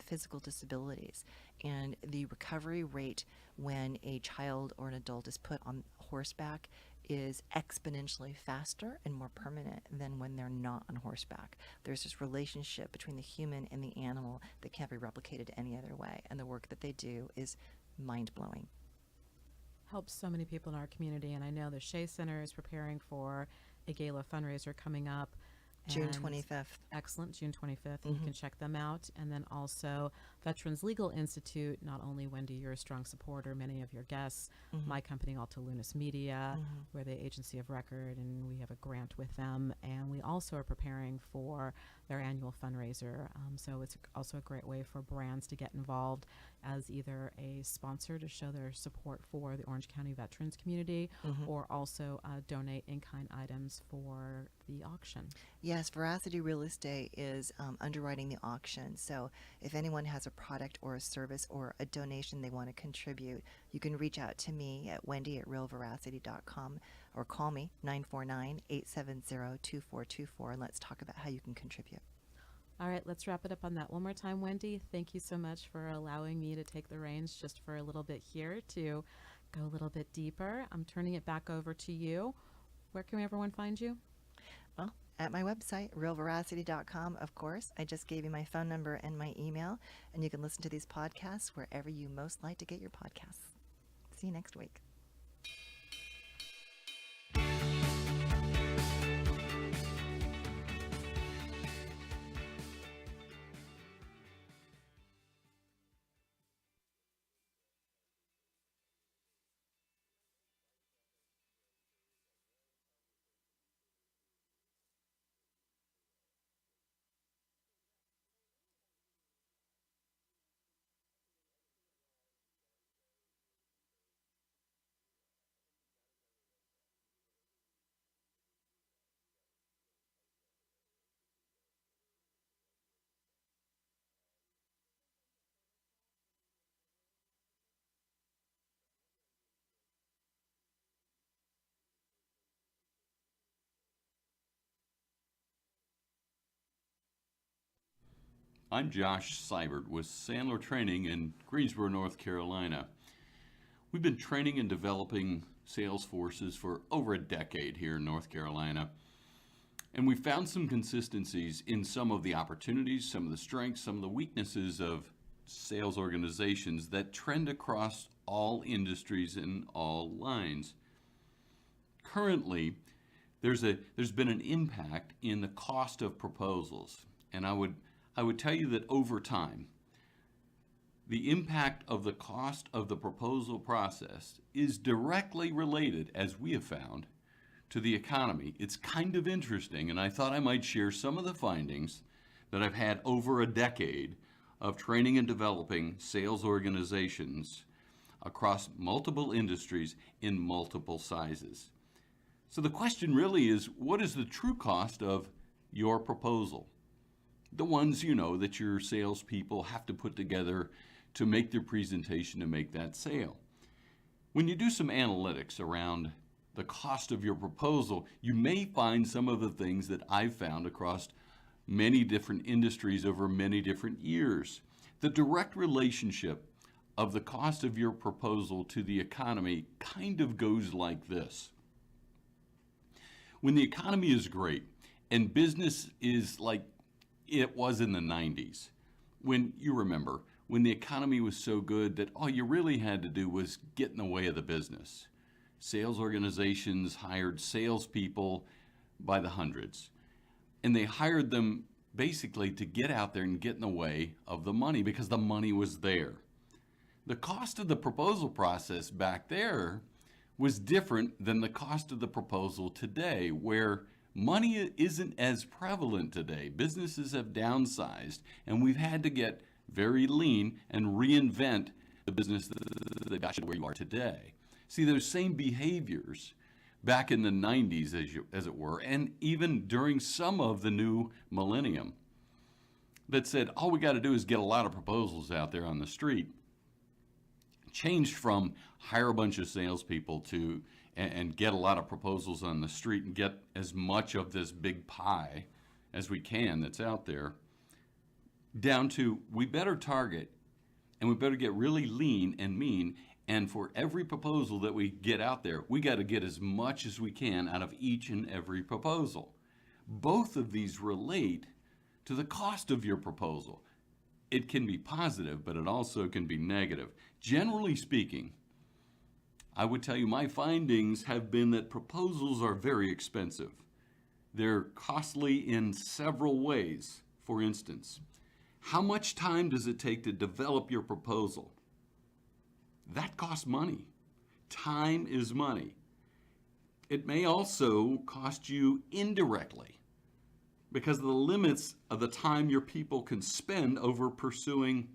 physical disabilities, and the recovery rate when a child or an adult is put on horseback is exponentially faster and more permanent than when they're not on horseback. There's this relationship between the human and the animal that can't be replicated any other way, and the work that they do is mind-blowing. Helps so many people in our community, and I know the Shea Center is preparing for a gala fundraiser coming up. June and 25th. Excellent, June 25th. And you can check them out. And then also Veterans Legal Institute, not only, Wendy, you're a strong supporter, many of your guests, my company, Alta Lunas Media, we're the agency of record, and we have a grant with them. And we also are preparing for their annual fundraiser. So it's also a great way for brands to get involved as either a sponsor to show their support for the Orange County veterans community, or also donate in-kind items for the auction. Yes, Veracity Real Estate is underwriting the auction. So if anyone has a product or a service or a donation they want to contribute, you can reach out to me at wendy@realveracity.com or call me 949-870-2424, and let's talk about how you can contribute. All right, let's wrap it up on that one more time, Wendy. Thank you so much for allowing me to take the reins just for a little bit here to go a little bit deeper. I'm turning it back over to you. Where can everyone find you? Well, at my website, realveracity.com, of course. I just gave you my phone number and my email, and you can listen to these podcasts wherever you most like to get your podcasts. See you next week. I'm Josh Seibert with Sandler Training in Greensboro, North Carolina. We've been training and developing sales forces for over a decade here in North Carolina. And we found some consistencies in some of the opportunities, some of the strengths, some of the weaknesses of sales organizations that trend across all industries and all lines. Currently, there's been an impact in the cost of proposals. And I would tell you that over time, the impact of the cost of the proposal process is directly related, as we have found, to the economy. It's kind of interesting, and I thought I might share some of the findings that I've had over a decade of training and developing sales organizations across multiple industries in multiple sizes. So the question really is, what is the true cost of your proposal? The ones, that your salespeople have to put together to make their presentation to make that sale. When you do some analytics around the cost of your proposal, you may find some of the things that I've found across many different industries over many different years. The direct relationship of the cost of your proposal to the economy kind of goes like this. When the economy is great and business is like it was in the 90s, when the economy was so good that all you really had to do was get in the way of the business. Sales organizations hired salespeople by the hundreds, and they hired them basically to get out there and get in the way of the money because the money was there. The cost of the proposal process back there was different than the cost of the proposal today, where money isn't as prevalent today. Businesses have downsized, and we've had to get very lean and reinvent the business that got you to where you are today. See, those same behaviors back in the 90s, as it were, and even during some of the new millennium, that said all we got to do is get a lot of proposals out there on the street, changed from hire a bunch of salespeople to and get a lot of proposals on the street and get as much of this big pie as we can that's out there, down to we better target and we better get really lean and mean, and for every proposal that we get out there, we got to get as much as we can out of each and every proposal. Both of these relate to the cost of your proposal. It can be positive, but it also can be negative. Generally speaking, I would tell you my findings have been that proposals are very expensive. They're costly in several ways. For instance, how much time does it take to develop your proposal? That costs money. Time is money. It may also cost you indirectly because of the limits of the time your people can spend over pursuing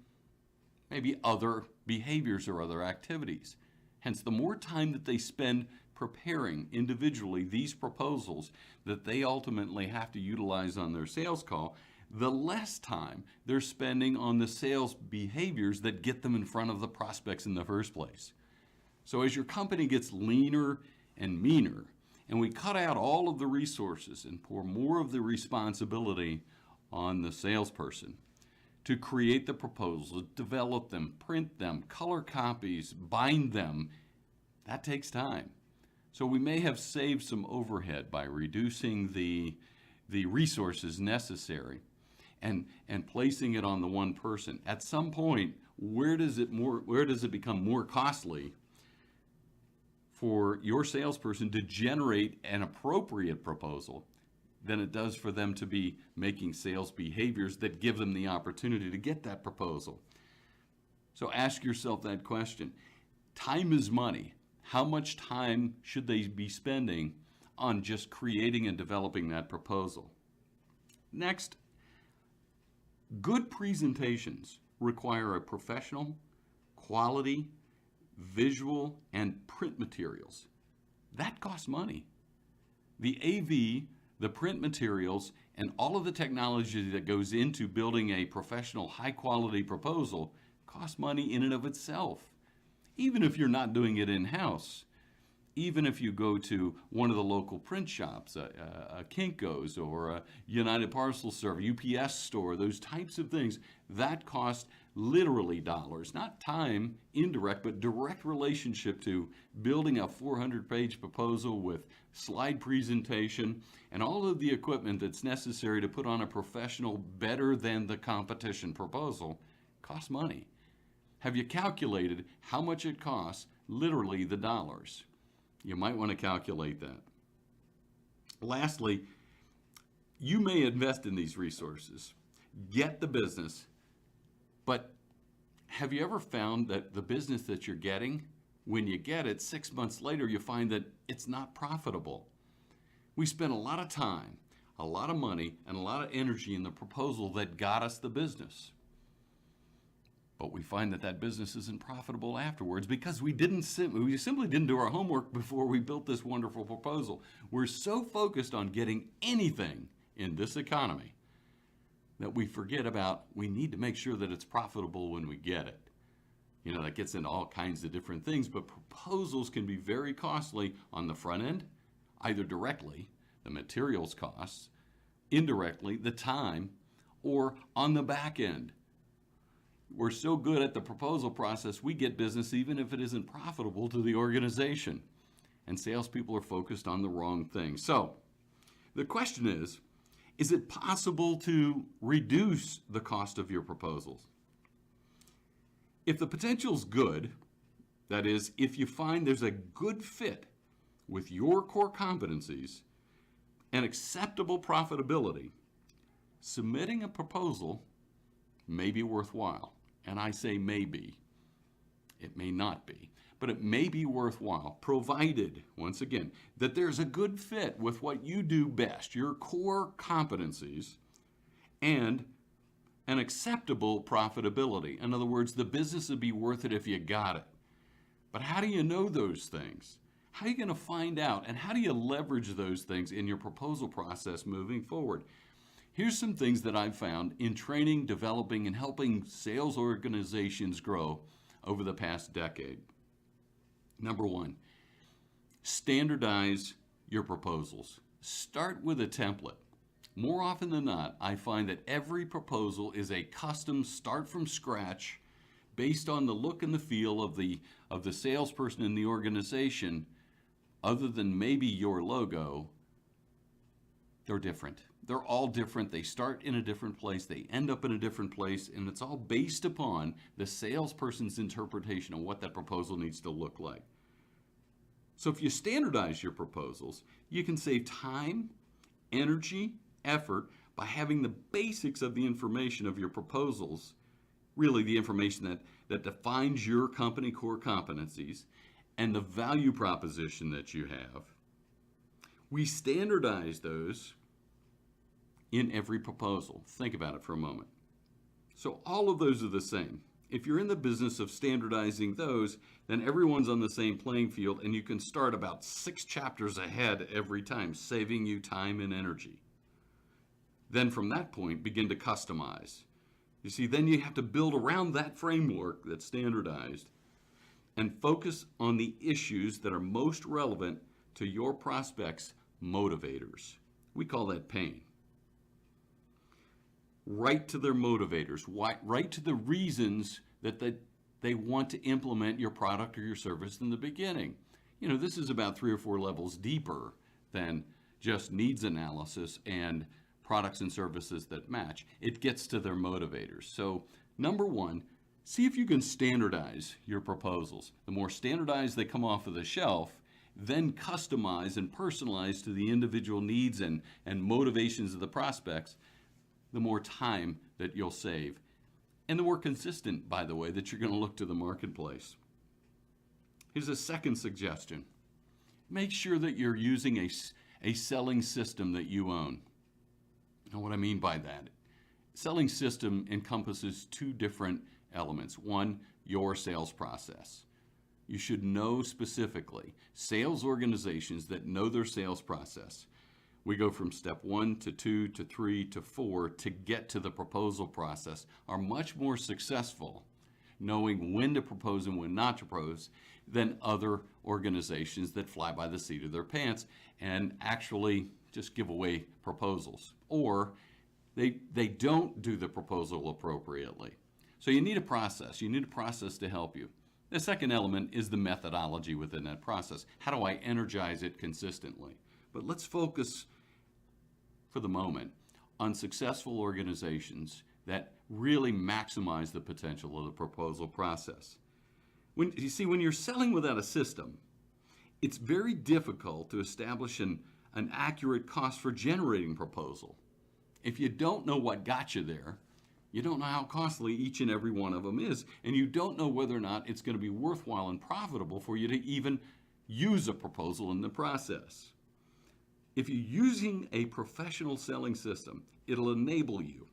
maybe other behaviors or other activities. Hence, the more time that they spend preparing individually these proposals that they ultimately have to utilize on their sales call, the less time they're spending on the sales behaviors that get them in front of the prospects in the first place. So as your company gets leaner and meaner, and we cut out all of the resources and pour more of the responsibility on the salesperson to create the proposals, develop them, print them, color copies, bind them, that takes time. So we may have saved some overhead by reducing the resources necessary and placing it on the one person. At some point, where does it become more costly for your salesperson to generate an appropriate proposal than it does for them to be making sales behaviors that give them the opportunity to get that proposal? So ask yourself that question. Time is money. How much time should they be spending on just creating and developing that proposal? Next, good presentations require a professional, quality, visual, and print materials. That costs money. The AV, the print materials, and all of the technology that goes into building a professional, high-quality proposal costs money in and of itself. Even if you're not doing it in-house, even if you go to one of the local print shops, a Kinko's or a United Parcel Service, UPS store, those types of things, that cost literally dollars, not time, indirect, but direct relationship to building a 400-page proposal with slide presentation and all of the equipment that's necessary to put on a professional, better than the competition proposal costs money. Have you calculated how much it costs, literally the dollars? You might want to calculate that. Lastly, you may invest in these resources, get the business, but have you ever found that the business that you're getting, when you get it, 6 months later, you find that it's not profitable? We spent a lot of time, a lot of money, and a lot of energy in the proposal that got us the business. But we find that business isn't profitable afterwards because we simply didn't do our homework before we built this wonderful proposal. We're so focused on getting anything in this economy that we forget about. We need to make sure that it's profitable when we get it. You know, that gets into all kinds of different things, but proposals can be very costly on the front end, either directly, the materials costs, indirectly, the time, or on the back end. We're so good at the proposal process, we get business even if it isn't profitable to the organization. And salespeople are focused on the wrong thing. So the question is it possible to reduce the cost of your proposals? If the potential's good, that is, if you find there's a good fit with your core competencies and acceptable profitability, submitting a proposal may be worthwhile. And I say maybe. It may not be. But it may be worthwhile, provided, once again, that there's a good fit with what you do best, your core competencies, and an acceptable profitability. In other words, the business would be worth it if you got it. But how do you know those things? How are you going to find out? And how do you leverage those things in your proposal process moving forward? Here's some things that I've found in training, developing, and helping sales organizations grow over the past decade. Number one, standardize your proposals. Start with a template. More often than not, I find that every proposal is a custom start from scratch based on the look and the feel of the salesperson in the organization. Other than maybe your logo, they're different. They're all different. They start in a different place. They end up in a different place. And it's all based upon the salesperson's interpretation of what that proposal needs to look like. So if you standardize your proposals, you can save time, energy, effort by having the basics of the information of your proposals, really the information that defines your company core competencies and the value proposition that you have. We standardize those in every proposal. Think about it for a moment. So all of those are the same. If you're in the business of standardizing those, then everyone's on the same playing field and you can start about 6 chapters ahead every time, saving you time and energy. Then from that point, begin to customize. You see, then you have to build around that framework that's standardized and focus on the issues that are most relevant to your prospects' motivators. We call that pain. Right to their motivators, right to the reasons that they want to implement your product or your service in the beginning. You know, this is about 3 or 4 levels deeper than just needs analysis and products and services that match. It gets to their motivators. So, number one, see if you can standardize your proposals. The more standardized they come off of the shelf, then customize and personalize to the individual needs and motivations of the prospects, the more time that you'll save. And the more consistent, by the way, that you're going to look to the marketplace. Here's a second suggestion. Make sure that you're using a selling system that you own. Now, what I mean by that, selling system encompasses 2 different elements. One, your sales process. You should know specifically. Sales organizations that know their sales process. We go from step 1 to 2 to 3 to 4 to get to the proposal process, are much more successful knowing when to propose and when not to propose than other organizations that fly by the seat of their pants and actually just give away proposals, or they don't do the proposal appropriately. So you need a process. You need a process to help you. The second element is the methodology within that process. How do I energize it consistently? But let's focus for the moment on successful organizations that really maximize the potential of the proposal process. When you're selling without a system, it's very difficult to establish an accurate cost for generating proposal. If you don't know what got you there, you don't know how costly each and every one of them is, and you don't know whether or not it's going to be worthwhile and profitable for you to even use a proposal in the process. If you're using a professional selling system, it'll enable you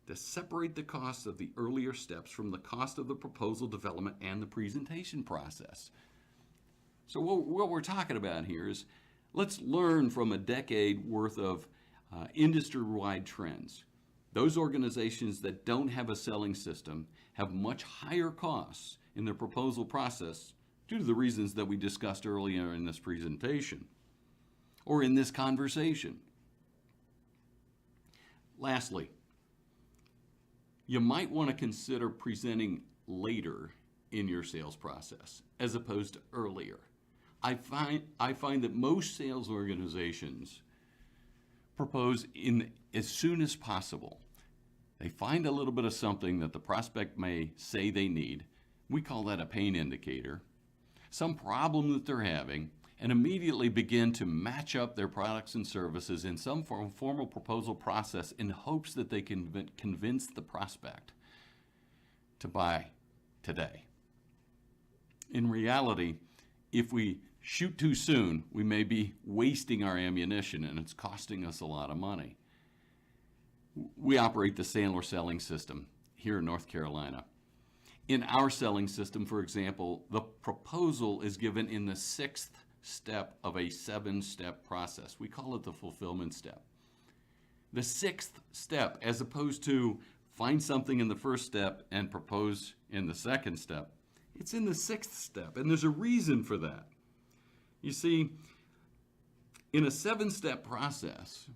to separate the costs of the earlier steps from the cost of the proposal development and the presentation process. So what we're talking about here is, let's learn from a decade worth of industry-wide trends. Those organizations that don't have a selling system have much higher costs in their proposal process due to the reasons that we discussed earlier in this presentation or in this conversation. Lastly, you might want to consider presenting later in your sales process as opposed to earlier. I find that most sales organizations propose in as soon as possible. They find a little bit of something that the prospect may say they need. We call that a pain indicator. Some problem that they're having, and immediately begin to match up their products and services in some formal proposal process in hopes that they can convince the prospect to buy today. In reality, if we shoot too soon, we may be wasting our ammunition and it's costing us a lot of money. We operate the Sandler selling system here in North Carolina. In our selling system, for example, the proposal is given in the sixth step of a 7-step process. We call it the fulfillment step. The sixth step, as opposed to find something in the first step and propose in the second step, it's in the sixth step, and there's a reason for that. You see, in a 7-step process,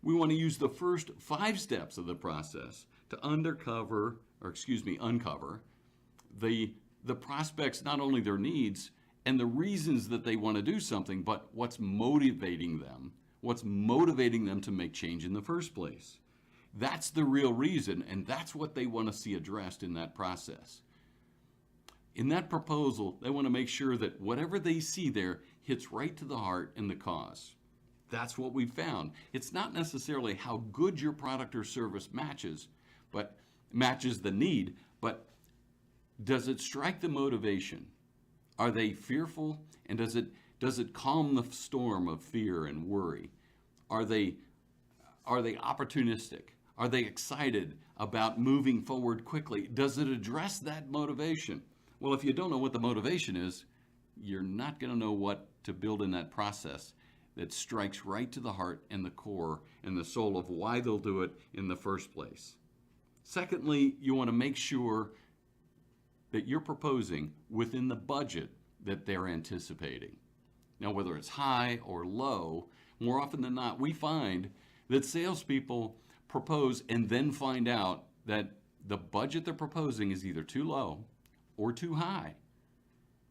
we want to use the first 5 steps of the process to uncover the prospects, not only their needs and the reasons that they want to do something, but what's motivating them to make change in the first place. That's the real reason, and that's what they want to see addressed in that process. In that proposal, they want to make sure that whatever they see there hits right to the heart and the cause. That's what we found. It's not necessarily how good your product or service matches the need, but does it strike the motivation? Are they fearful? And does it calm the storm of fear and worry? Are they opportunistic? Are they excited about moving forward quickly? Does it address that motivation? Well, if you don't know what the motivation is, you're not going to know what to build in that process that strikes right to the heart and the core and the soul of why they'll do it in the first place. Secondly, you want to make sure that you're proposing within the budget that they're anticipating. Now, whether it's high or low, more often than not, we find that salespeople propose and then find out that the budget they're proposing is either too low or too high.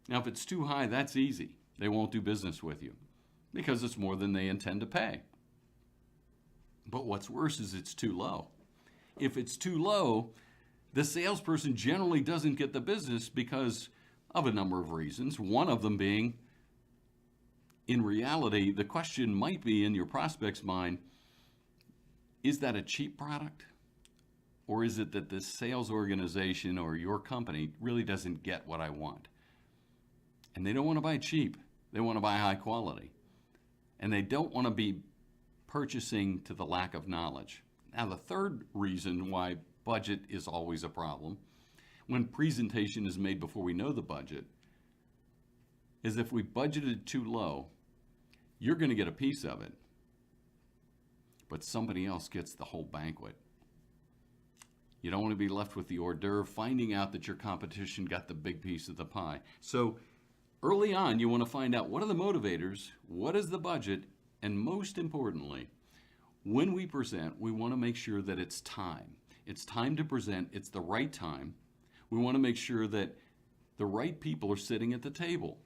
Now, if it's too high, that's easy. They won't do business with you because it's more than they intend to pay. But what's worse is it's too low. If it's too low, the salesperson generally doesn't get the business because of a number of reasons. One of them being, in reality, the question might be in your prospect's mind, is that a cheap product? Or is it that this sales organization or your company really doesn't get what I want? And they don't want to buy cheap. They want to buy high quality. And they don't want to be purchasing to the lack of knowledge. Now, the third reason why budget is always a problem when presentation is made before we know the budget is if we budgeted too low, you're going to get a piece of it, but somebody else gets the whole banquet. You don't want to be left with the hors d'oeuvre, finding out that your competition got the big piece of the pie. So early on, you want to find out what are the motivators, what is the budget, and most importantly, when we present, we want to make sure that it's time. It's time to present. It's the right time. We want to make sure that the right people are sitting at the table.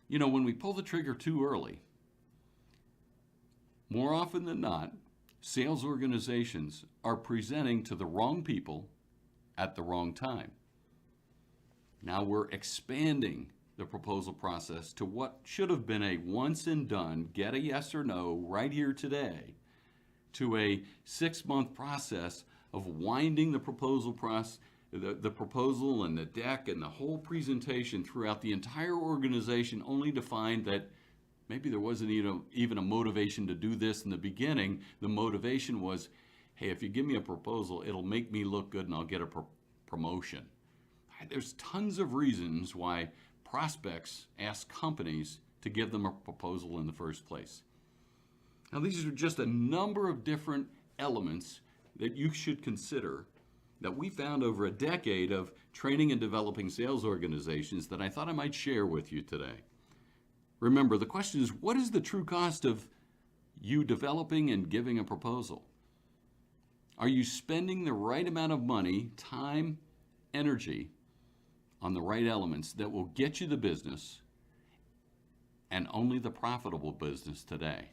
You know, when we pull the trigger too early, more often than not, sales organizations are presenting to the wrong people at the wrong time. Now we're expanding the proposal process to what should have been a once and done, get a yes or no right here today, to a 6-month process of winding the proposal process, the proposal and the deck and the whole presentation throughout the entire organization, only to find that maybe there wasn't even a motivation to do this in the beginning. The motivation was, hey, if you give me a proposal, it'll make me look good and I'll get a promotion. There's tons of reasons why prospects ask companies to give them a proposal in the first place. Now, these are just a number of different elements that you should consider that we found over a decade of training and developing sales organizations that I thought I might share with you today. Remember, the question is, what is the true cost of you developing and giving a proposal? Are you spending the right amount of money, time, energy on the right elements that will get you the business and only the profitable business today?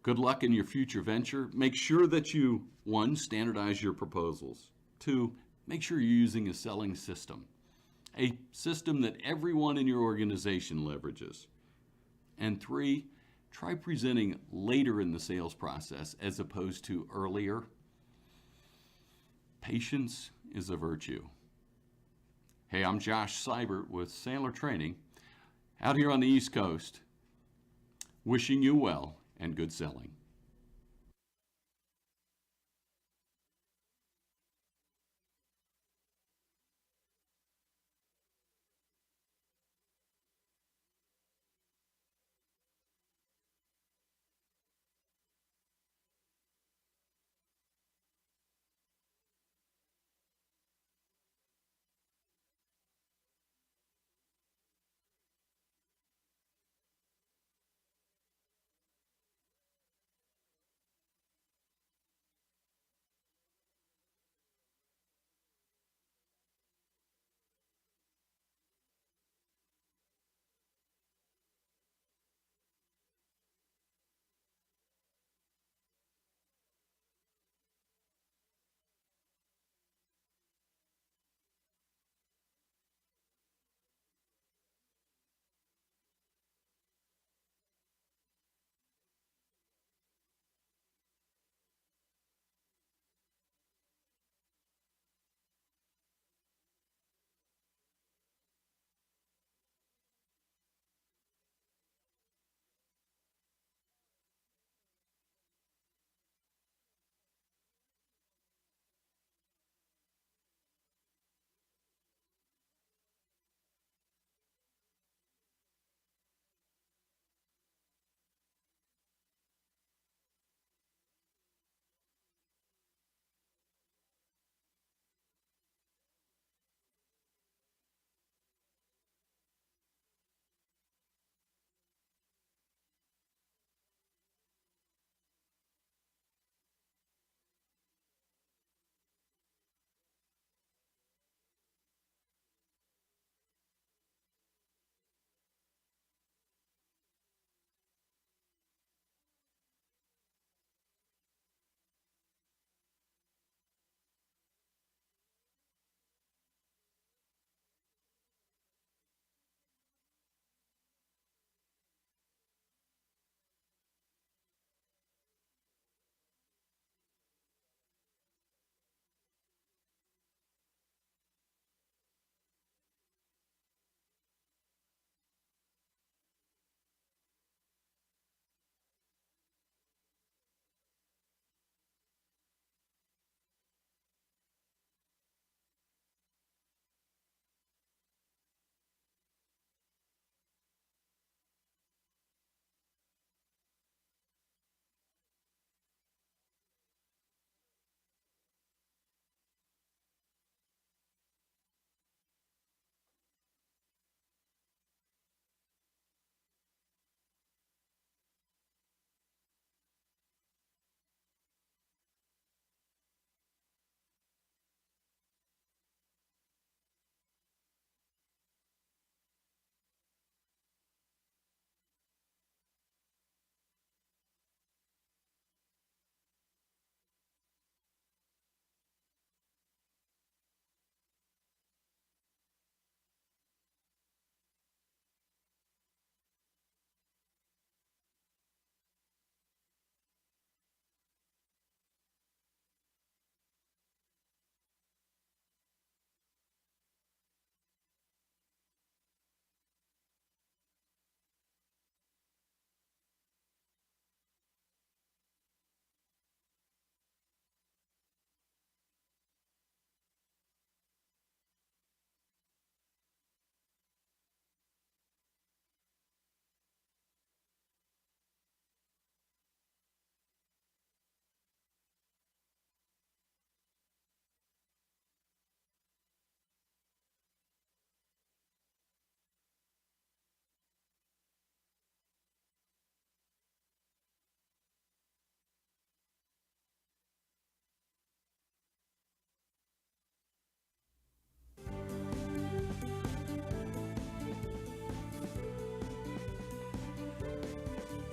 Good luck in your future venture. Make sure that you, 1, standardize your proposals. 2, make sure you're using a selling system, a system that everyone in your organization leverages. And 3, try presenting later in the sales process as opposed to earlier. Patience is a virtue. Hey, I'm Josh Seibert with Sandler Training, out here on the East Coast, wishing you well and good selling.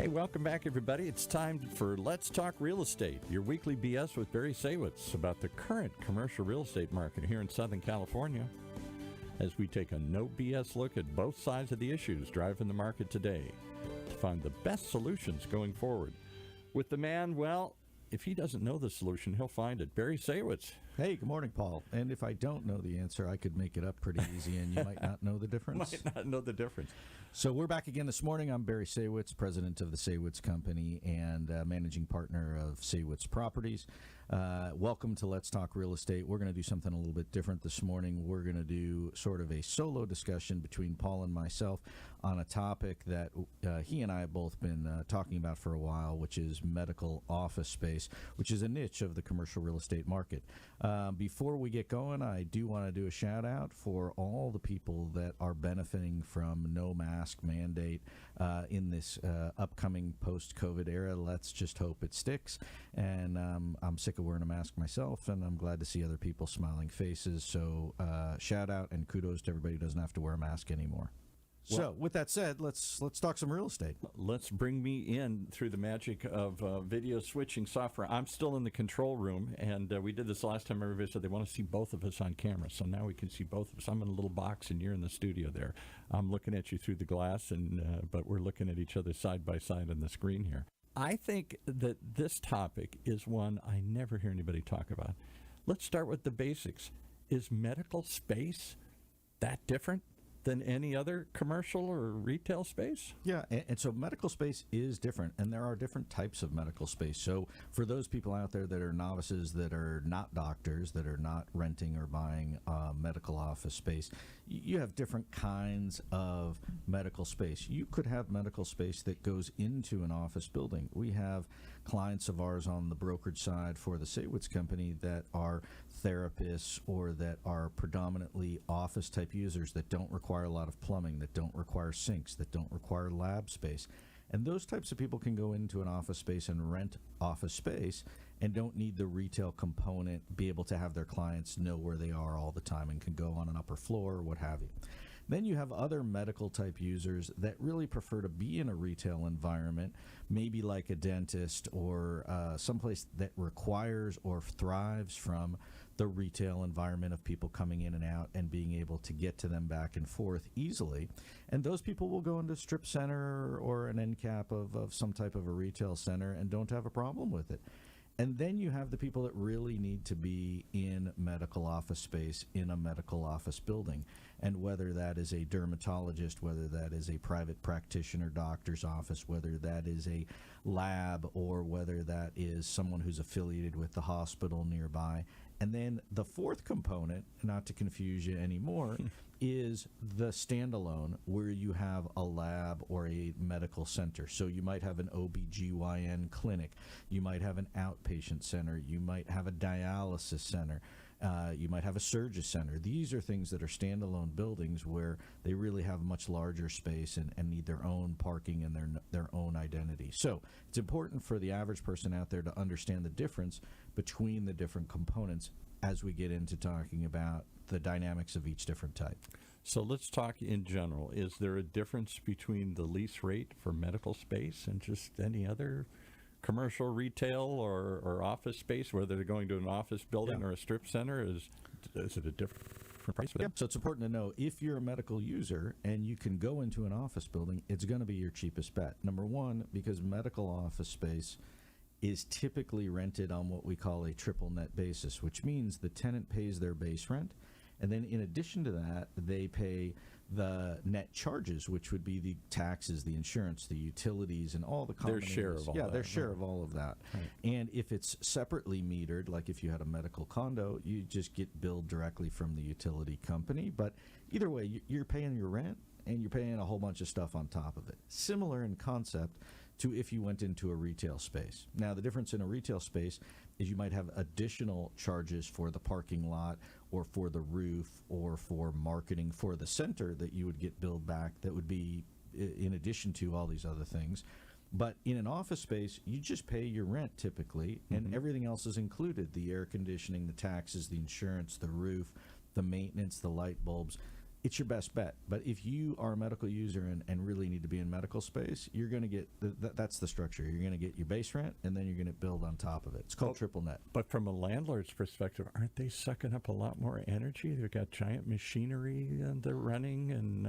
Hey, welcome back, everybody. It's time for Let's Talk Real Estate, your weekly BS with Barry Saywitz about the current commercial real estate market here in Southern California, as we take a no BS look at both sides of the issues driving the market today to find the best solutions going forward. With the man, well, if he doesn't know the solution, he'll find it. Barry Saywitz. Hey, good morning, Paul. And if I don't know the answer, I could make it up pretty easy, and you might not know the difference. Might not know the difference. So we're back again this morning. I'm Barry Saywitz, president of the Saywitz Company and managing partner of Saywitz Properties. Welcome to Let's Talk Real Estate. We're going to do something a little bit different this morning. We're going to do sort of a solo discussion between Paul and myself on a topic that he and I have both been talking about for a while, which is medical office space, which is a niche of the commercial real estate market. Before we get going, I do want to do a shout out for all the people that are benefiting from no mask mandate in this upcoming post-COVID era. Let's just hope it sticks. And I'm sick of wearing a mask myself, and I'm glad to see other people smiling faces. So shout out and kudos to everybody who doesn't have to wear a mask anymore. So, with that said, let's talk some real estate. Let's bring me in through the magic of video switching software. I'm still in the control room, and we did this last time. Everybody said they want to see both of us on camera, so now we can see both of us. I'm in a little box, and you're in the studio there. I'm looking at you through the glass, and but we're looking at each other side by side on the screen here. I think that this topic is one I never hear anybody talk about. Let's start with the basics. Is medical space that different than any other commercial or retail space? Yeah, and so medical space is different, and there are different types of medical space. So for those people out there that are novices, that are not doctors, that are not renting or buying medical office space, you have different kinds of medical space. You could have medical space that goes into an office building. We have clients of ours on the brokerage side for the Saywitz Company that are therapists or that are predominantly office type users that don't require a lot of plumbing, that don't require sinks, that don't require lab space. And those types of people can go into an office space and rent office space and don't need the retail component, be able to have their clients know where they are all the time and can go on an upper floor or what have you. Then you have other medical type users that really prefer to be in a retail environment, maybe like a dentist or someplace that requires or thrives from the retail environment of people coming in and out and being able to get to them back and forth easily. And those people will go into a strip center or an end cap of some type of a retail center and don't have a problem with it. And then you have the people that really need to be in medical office space in a medical office building. And whether that is a dermatologist, whether that is a private practitioner doctor's office, whether that is a lab, or whether that is someone who's affiliated with the hospital nearby. And then the fourth component, not to confuse you anymore, is the standalone, where you have a lab or a medical center. So you might have an OBGYN clinic, you might have an outpatient center, you might have a dialysis center, you might have a surgery center. These are things that are standalone buildings where they really have much larger space and need their own parking and their own identity. So it's important for the average person out there to understand the difference between the different components as we get into talking about the dynamics of each different type. So let's talk in general. Is there a difference between the lease rate for medical space and just any other commercial, retail, or office space, whether they're going to an office building or a strip center? Is it a different price for them? So it's important to know, if you're a medical user and you can go into an office building, it's going to be your cheapest bet. Number one, because medical office space is typically rented on what we call a triple net basis, which means the tenant pays their base rent, and then in addition to that, they pay the net charges, which would be the taxes, the insurance, the utilities, and all the their share of all that. their share of all of that. Right. And if it's separately metered, like if you had a medical condo, you just get billed directly from the utility company. But either way, you're paying your rent and you're paying a whole bunch of stuff on top of it. Similar in concept to if you went into a retail space. Now, the difference in a retail space is you might have additional charges for the parking lot or for the roof or for marketing for the center that you would get billed back that would be in addition to all these other things. But in an office space, you just pay your rent typically, and everything else is included: the air conditioning, the taxes, the insurance, the roof, the maintenance, the light bulbs. it's your best bet. But if you are a medical user and really need to be in medical space, you're going to get that's the structure. You're going to get your base rent, and then you're going to build on top of it. It's called triple net. But from a landlord's perspective, aren't they sucking up a lot more energy? They've got giant machinery and they're running, and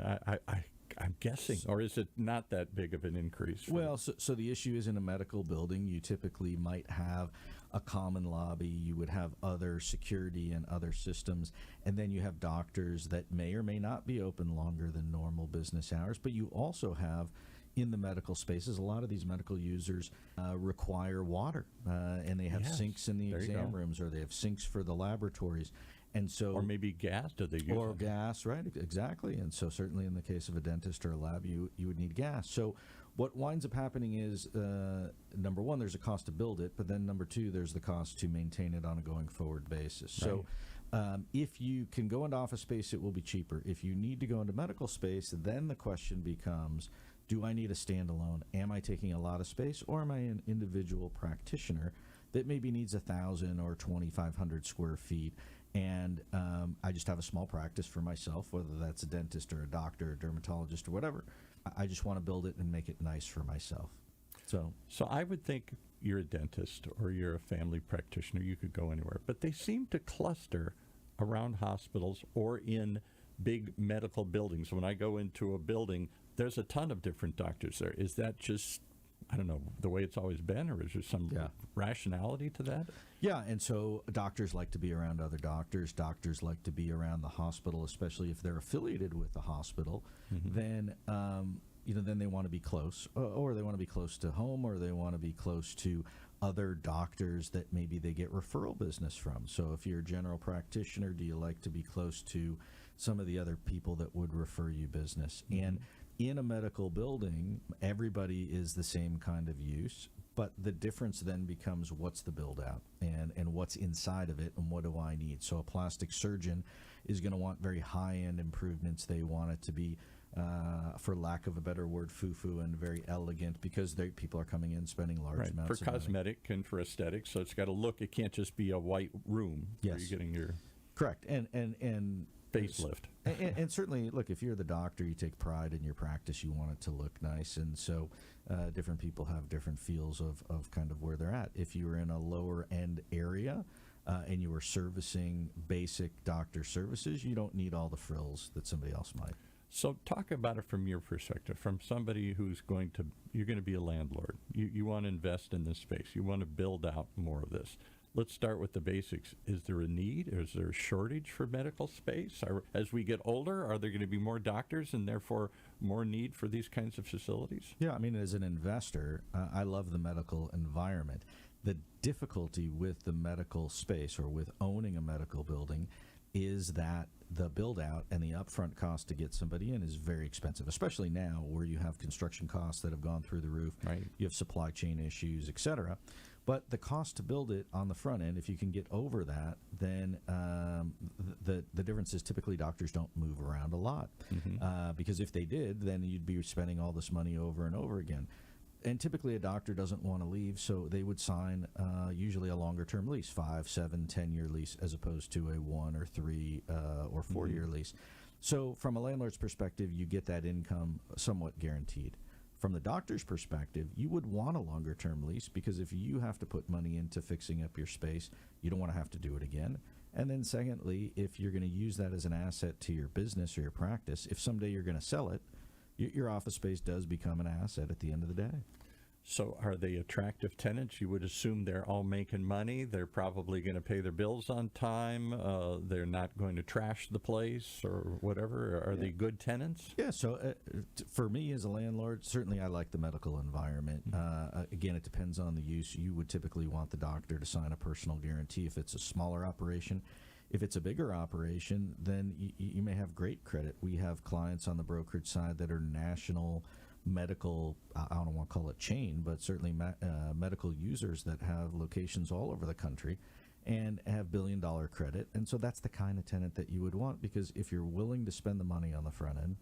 I'm guessing, or is it not that big of an increase? Well, so the issue is in a medical building, you typically might have a common lobby, you would have other security and other systems, and then you have doctors that may or may not be open longer than normal business hours, but you also have in the medical spaces, a lot of these medical users require water, and they have sinks in the exam rooms, or they have sinks for the laboratories. And so, or maybe gas, do they use or it? gas, right? Exactly. And so certainly in the case of a dentist or a lab, you would need gas. So what winds up happening is, number one, there's a cost to build it, but then number two, there's the cost to maintain it on a going forward basis. Right. So if you can go into office space, it will be cheaper. If you need to go into medical space, then the question becomes, do I need a standalone? Am I taking a lot of space, or am I an individual practitioner that maybe needs 1,000 or 2,500 square feet? And I just have a small practice for myself, whether that's a dentist or a doctor or a dermatologist or whatever. I just want to build it and make it nice for myself. So I would think you're a dentist or you're a family practitioner, you could go anywhere. But they seem to cluster around hospitals or in big medical buildings. When I go into a building, there's a ton of different doctors there. Is that just, I don't know, the way it's always been, or is there some rationality to that? Yeah, and so doctors like to be around other doctors. Doctors like to be around the hospital, especially if they're affiliated with the hospital. Then, then they want to be close, or they want to be close to home, or they want to be close to other doctors that maybe they get referral business from. So if you're a general practitioner, do you like to be close to some of the other people that would refer you business? And in a medical building, everybody is the same kind of use, but the difference then becomes what's the build out and what's inside of it and what do I need. So a plastic surgeon is going to want very high-end improvements. They want it to be, for lack of a better word, foo-foo and very elegant, because people are coming in spending large amounts for of money. cosmetic and for aesthetics. So it's got to look, it can't just be a white room where you're getting your correct and facelift. And certainly, look, if you're the doctor, you take pride in your practice. You want it to look nice. And so different people have different feels of kind of where they're at. If you were in a lower end area and you were servicing basic doctor services, you don't need all the frills that somebody else might. So talk about it from your perspective, from somebody who's you're going to be a landlord. You want to invest in this space. You want to build out more of this. Let's start with the basics. Is there a need? Is there a shortage for medical space? As we get older, are there going to be more doctors and therefore more need for these kinds of facilities? Yeah, I mean, as an investor, I love the medical environment. The difficulty with the medical space or with owning a medical building is that the build out and the upfront cost to get somebody in is very expensive, especially now where you have construction costs that have gone through the roof. Right. You have supply chain issues, et cetera. But the cost to build it on the front end, if you can get over that, then the difference is typically doctors don't move around a lot. Because if they did, then you'd be spending all this money over and over again. And typically a doctor doesn't want to leave, so they would sign usually a longer-term lease, 5, 7, 10-year lease, as opposed to a 1 or 3 or 4-year lease. So from a landlord's perspective, you get that income somewhat guaranteed. From the doctor's perspective, you would want a longer-term lease, because if you have to put money into fixing up your space, you don't want to have to do it again. And then secondly, if you're going to use that as an asset to your business or your practice, if someday you're going to sell it, your office space does become an asset at the end of the day. So are they attractive tenants? You would assume they're all making money. They're probably going to pay their bills on time. They're not going to trash the place or whatever. Are they good tenants? Yeah, so for me as a landlord, certainly I like the medical environment. Again, it depends on the use. You would typically want the doctor to sign a personal guarantee if it's a smaller operation. If it's a bigger operation, then you may have great credit. We have clients on the brokerage side that are national medical, I don't want to call it chain, but certainly medical users that have locations all over the country and have billion-dollar credit. And so that's the kind of tenant that you would want, because if you're willing to spend the money on the front end,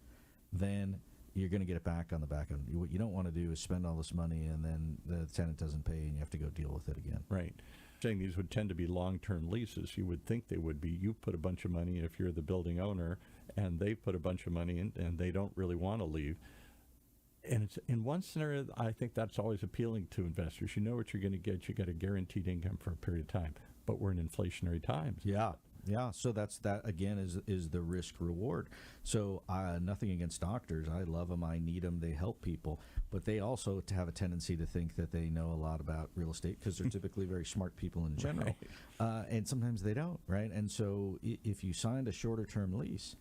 then you're going to get it back on the back end. What you don't want to do is spend all this money and then the tenant doesn't pay and you have to go deal with it again. Right. Saying these would tend to be long-term leases. You would think they would be. You put a bunch of money if you're the building owner, and they put a bunch of money in, and they don't really want to leave. And it's, in one scenario, I think that's always appealing to investors. You know what you're going to get. You get a guaranteed income for a period of time. But we're in inflationary times. Yeah. Yeah, so that again is the risk reward. So nothing against doctors. I love them. I need them. They help people. But they also have a tendency to think that they know a lot about real estate because they're typically very smart people in general. Right. And sometimes they don't, right? And so if you signed a shorter term lease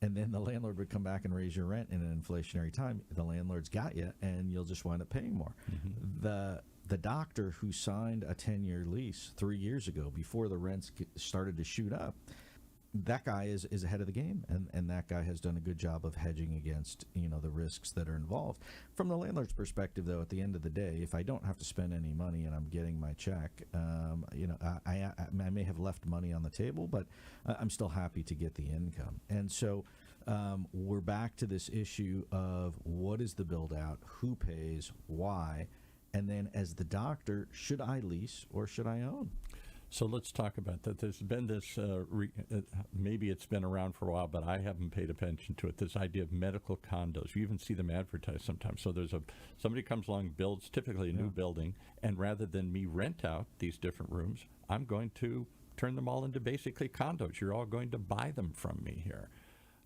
and then the landlord would come back and raise your rent in an inflationary time, the landlord's got you and you'll just wind up paying more. Mm-hmm. The doctor who signed a 10-year lease 3 years ago before the rents started to shoot up, that guy is ahead of the game, and that guy has done a good job of hedging against the risks that are involved. From the landlord's perspective, though, at the end of the day, if I don't have to spend any money and I'm getting my check, I may have left money on the table, but I'm still happy to get the income. And so we're back to this issue of what is the build out, who pays, why. And then as the doctor, should I lease or should I own? So let's talk about that. There's been this, maybe it's been around for a while, but I haven't paid attention to it, this idea of medical condos. You even see them advertised sometimes. So somebody comes along, builds typically a new building, and rather than me rent out these different rooms, I'm going to turn them all into basically condos. You're all going to buy them from me here.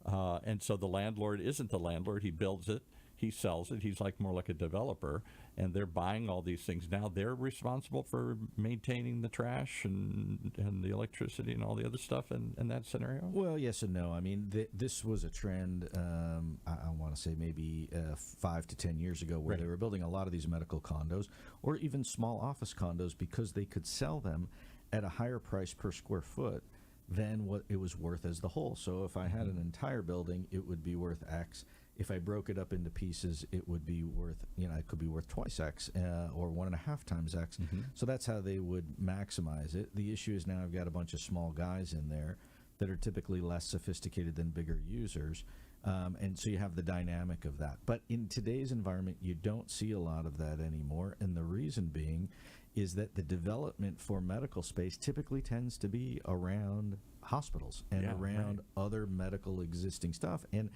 And so the landlord isn't the landlord. He builds it. He sells it. He's more like a developer, and they're buying all these things. Now they're responsible for maintaining the trash and the electricity and all the other stuff in that scenario? Well, yes and no. I mean, this was a trend, I want to say maybe 5 to 10 years ago, where they were building a lot of these medical condos or even small office condos because they could sell them at a higher price per square foot than what it was worth as the whole. So if I had an entire building, it would be worth X. If I broke it up into pieces, it would be worth, it could be worth twice X or 1.5 times X. Mm-hmm. So that's how they would maximize it. The issue is now I've got a bunch of small guys in there that are typically less sophisticated than bigger users. And so you have the dynamic of that. But in today's environment, you don't see a lot of that anymore. And the reason being is that the development for medical space typically tends to be around hospitals and around other medical existing stuff. And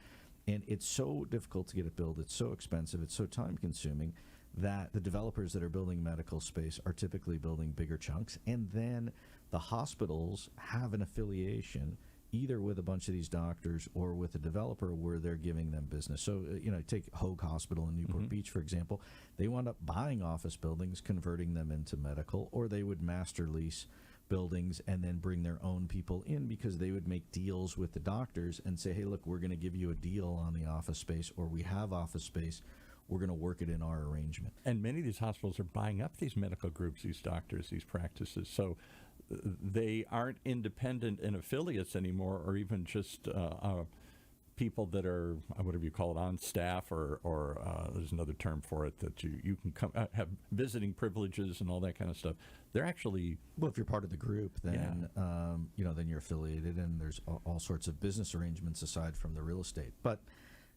it's so difficult to get it built. It's so expensive. It's so time consuming that the developers that are building medical space are typically building bigger chunks. And then the hospitals have an affiliation either with a bunch of these doctors or with a developer where they're giving them business. So, take Hoag Hospital in Newport Beach, for example. They wound up buying office buildings, converting them into medical, or they would master lease buildings and then bring their own people in because they would make deals with the doctors and say, hey, look, we're going to give you a deal on the office space, or we have office space. We're going to work it in our arrangement. And many of these hospitals are buying up these medical groups, these doctors, these practices. So they aren't independent and affiliates anymore, or even just people that are, whatever you call it, on staff, or there's another term for it, that you can come have visiting privileges and all that kind of stuff. They're actually... Well, if you're part of the group, then then you're affiliated, and there's all sorts of business arrangements aside from the real estate. But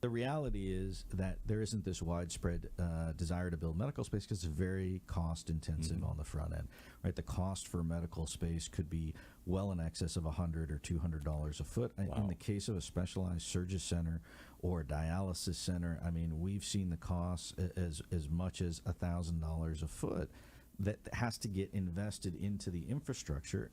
the reality is that there isn't this widespread desire to build medical space because it's very cost intensive on the front end, right? The cost for medical space could be well in excess of $100 or $200 a foot. Wow. In the case of a specialized surgery center or a dialysis center, I mean, we've seen the costs as much as $1,000 a foot that has to get invested into the infrastructure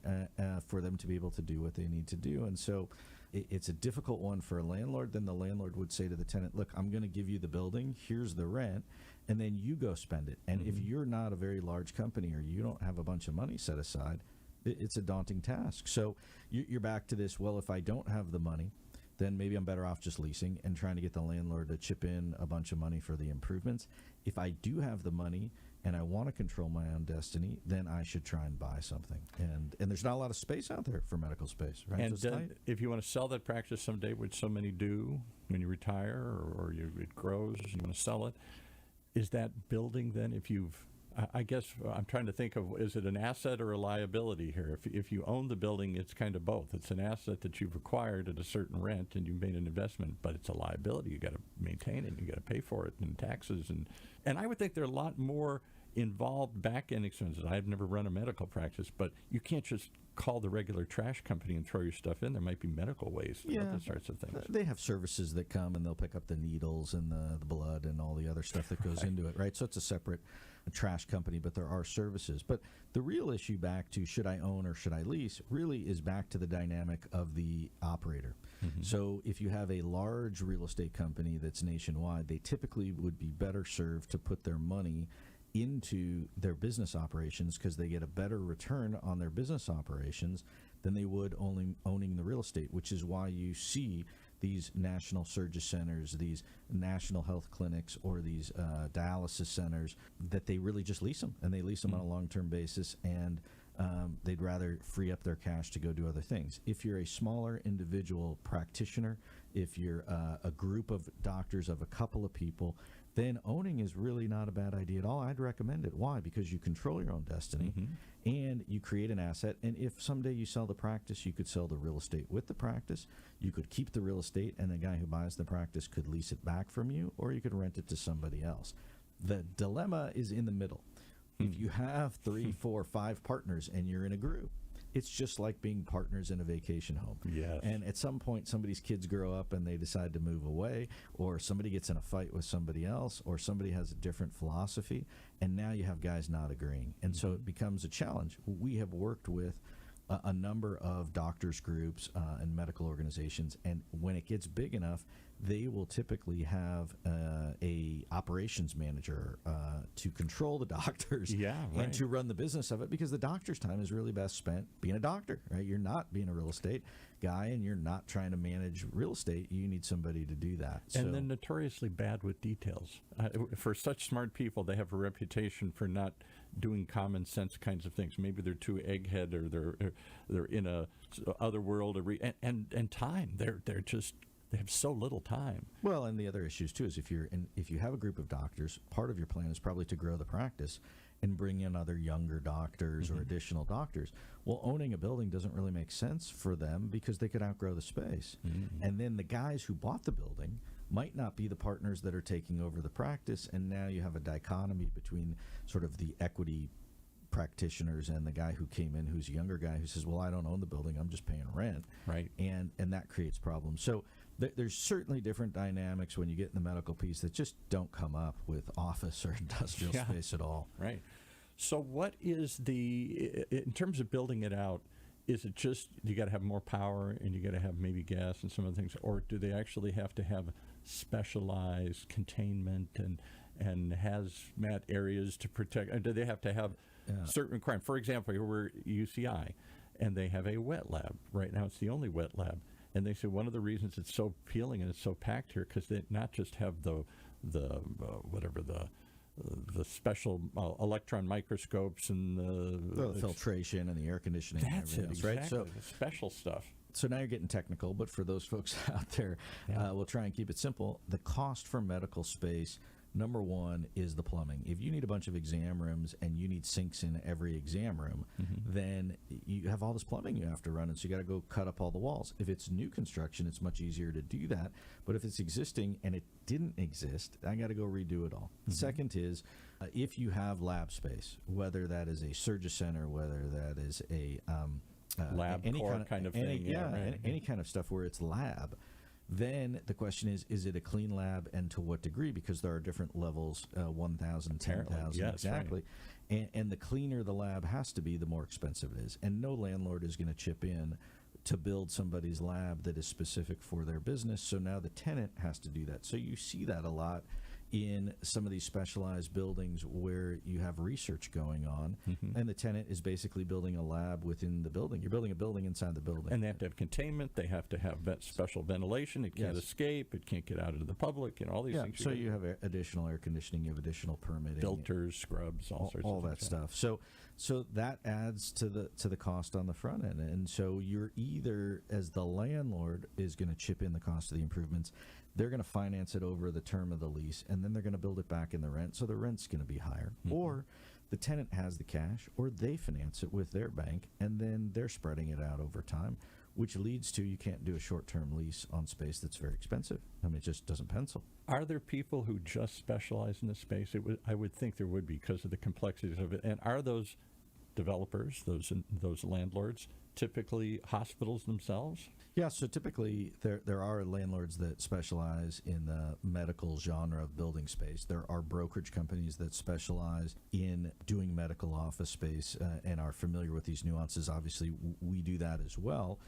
for them to be able to do what they need to do. And so it's a difficult one for a landlord. Then the landlord would say to the tenant, look, I'm going to give you the building, here's the rent, and then you go spend it. And if you're not a very large company or you don't have a bunch of money set aside, it's a daunting task. So you're back to this, well, if I don't have the money, then maybe I'm better off just leasing and trying to get the landlord to chip in a bunch of money for the improvements. If I do have the money and I want to control my own destiny, then I should try and buy something. And there's not a lot of space out there for medical space, right? And if you want to sell that practice someday, which so many do when you retire or it grows, you want to sell it, is that building then, if you've... I guess I'm trying to think of, is it an asset or a liability here? If you own the building, it's kind of both. It's an asset that you've acquired at a certain rent and you've made an investment, but it's a liability. You got to maintain it, you got to pay for it, and taxes. And I would think there are a lot more involved back-end expenses. I've never run a medical practice, but you can't just call the regular trash company and throw your stuff in. There might be medical waste and other sorts of things. They have services that come and they'll pick up the needles and the blood and all the other stuff that goes into it, right? So it's a separate trash company, but there are services. But the real issue back to should I own or should I lease really is back to the dynamic of the operator. So if you have a large real estate company that's nationwide, they typically would be better served to put their money into their business operations because they get a better return on their business operations than they would only owning the real estate, which is why you see these national surgery centers, these national health clinics, or these dialysis centers that they really just lease them, and they lease them on a long-term basis, and they'd rather free up their cash to go do other things. If you're a smaller individual practitioner, if you're a group of doctors of a couple of people, then owning is really not a bad idea at all. I'd recommend it. Why? Because you control your own destiny and you create an asset. And if someday you sell the practice, you could sell the real estate with the practice. You could keep the real estate, and the guy who buys the practice could lease it back from you, or you could rent it to somebody else. The dilemma is in the middle. If you have 3, 4, 5 partners and you're in a group, it's just like being partners in a vacation home. Yes. And at some point, somebody's kids grow up and they decide to move away, or somebody gets in a fight with somebody else, or somebody has a different philosophy, and now you have guys not agreeing. And so it becomes a challenge. We have worked with a number of doctors groups and medical organizations, and when it gets big enough, they will typically have a operations manager to control the doctors and to run the business of it, because the doctor's time is really best spent being a doctor, right? You're not being a real estate guy, and you're not trying to manage real estate. You need somebody to do that. And then notoriously bad with details. For such smart people, they have a reputation for not doing common sense kinds of things. Maybe they're too egghead, or they're in a other world, and time. They have so little time. Well, and the other issues too is if you have a group of doctors, part of your plan is probably to grow the practice and bring in other younger doctors or additional doctors. Well, owning a building doesn't really make sense for them because they could outgrow the space. And then the guys who bought the building might not be the partners that are taking over the practice, and now you have a dichotomy between sort of the equity practitioners and the guy who came in who's a younger guy who says, well, I don't own the building, I'm just paying rent. Right. And that creates problems. So there's certainly different dynamics when you get in the medical piece that just don't come up with office or industrial space at all. Right. So what is in terms of building it out, is it just you got to have more power and you got to have maybe gas and some other things, or do they actually have to have specialized containment and hazmat areas to protect? Or do they have to have certain requirements? For example, we're UCI, and they have a wet lab. Right now, it's the only wet lab. And they say one of the reasons it's so appealing and it's so packed here because they not just have the special electron microscopes and the filtration and the air conditioning and everything else, exactly, right? So the special stuff. So now you're getting technical, but for those folks out there, we'll try and keep it simple. The cost for medical space, number one, is the plumbing. If you need a bunch of exam rooms and you need sinks in every exam room, then you have all this plumbing you have to run, and so you got to go cut up all the walls. If it's new construction, it's much easier to do that. But if it's existing and it didn't exist, I got to go redo it all. Second is, if you have lab space, whether that is a surgery center, whether that is a lab any core kind of thing, any kind of stuff where it's lab, then the question is it a clean lab, and to what degree? Because there are different levels, 1,000, 10,000, exactly. Right. And the cleaner the lab has to be, the more expensive it is. And no landlord is going to chip in to build somebody's lab that is specific for their business. So now the tenant has to do that. So you see that a lot in some of these specialized buildings where you have research going on, and the tenant is basically building a lab within the building. You're building a building inside the building. And they have to have containment. They have to have special ventilation. It can't escape. It can't get out into the public. All these things. So you have additional air conditioning. You have additional permitting. Filters, scrubs, all sorts of that stuff. So that adds to the cost on the front end. And so you're either, as the landlord, is going to chip in the cost of the improvements. They're going to finance it over the term of the lease, and then they're going to build it back in the rent, so the rent's going to be higher. Or the tenant has the cash, or they finance it with their bank, and then they're spreading it out over time. which leads to you can't do a short-term lease on space that's very expensive. I mean, it just doesn't pencil. Are there people who just specialize in this space? I would think there would be because of the complexities of it. And are those developers, those landlords, typically hospitals themselves? Yeah, so typically there are landlords that specialize in the medical genre of building space. There are brokerage companies that specialize in doing medical office space and are familiar with these nuances. Obviously, we do that as well.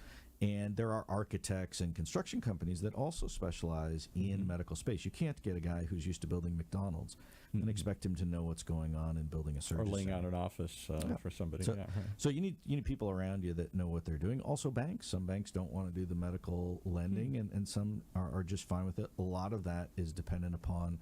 And there are architects and construction companies that also specialize in medical space. You can't get a guy who's used to building McDonald's and expect him to know what's going on in building a surgery. Or laying out an office for somebody. So, right. so you need people around you that know what they're doing. Also banks. Some banks don't want to do the medical lending, and some are just fine with it. A lot of that is dependent upon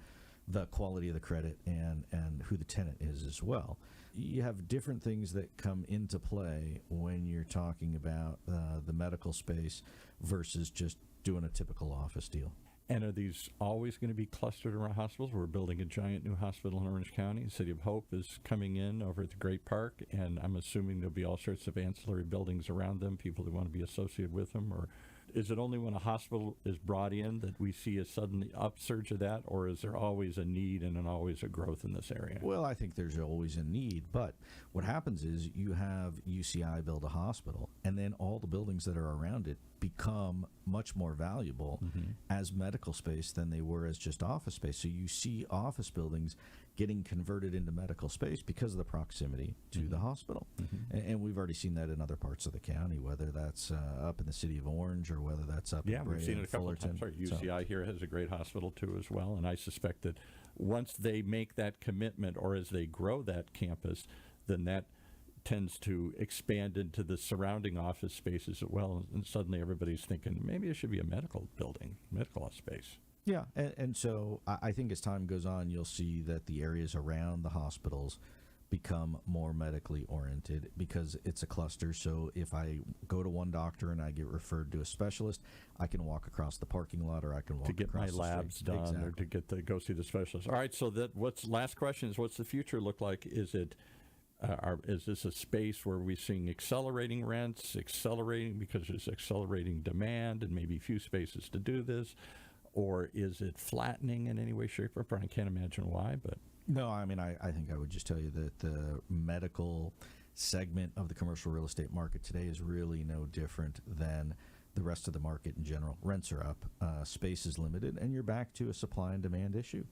the quality of the credit and who the tenant is as well. You have different things that come into play when you're talking about the medical space versus just doing a typical office deal. And are these always going to be clustered around hospitals? We're building a giant new hospital in Orange County. The City of Hope is coming in over at the Great Park, and I'm assuming there'll be all sorts of ancillary buildings around them, people who want to be associated with them. Or is it only when a hospital is brought in that we see a sudden upsurge of that, or is there always a need and always a growth in this area? Well, I think there's always a need, but what happens is you have UCI build a hospital, and then all the buildings that are around it become much more valuable as medical space than they were as just office space. So you see office buildings getting converted into medical space because of the proximity to the hospital. And we've already seen that in other parts of the county, whether that's up in the city of Orange or whether that's up in Brea, we've seen it a couple of Fullerton. times. UCI here has a great hospital too as well, and I suspect that once they make that commitment or as they grow that campus, then that tends to expand into the surrounding office spaces as well, and suddenly everybody's thinking maybe it should be a medical building, medical office space. Yeah, and so I think as time goes on, you'll see that the areas around the hospitals become more medically oriented because it's a cluster. So if I go to one doctor and I get referred to a specialist, I can walk across the parking lot, or I can walk to get across my the labs street. done, Exactly. or to get to go see the specialist. All right, so last question is, what's the future look like? Is this a space where we're seeing accelerating rents, accelerating because there's accelerating demand and maybe few spaces to do this? Or is it flattening in any way, shape, or form? I can't imagine why, but... No, I mean, I think I would just tell you that the medical segment of the commercial real estate market today is really no different than the rest of the market in general. Rents are up, space is limited, and you're back to a supply and demand issue.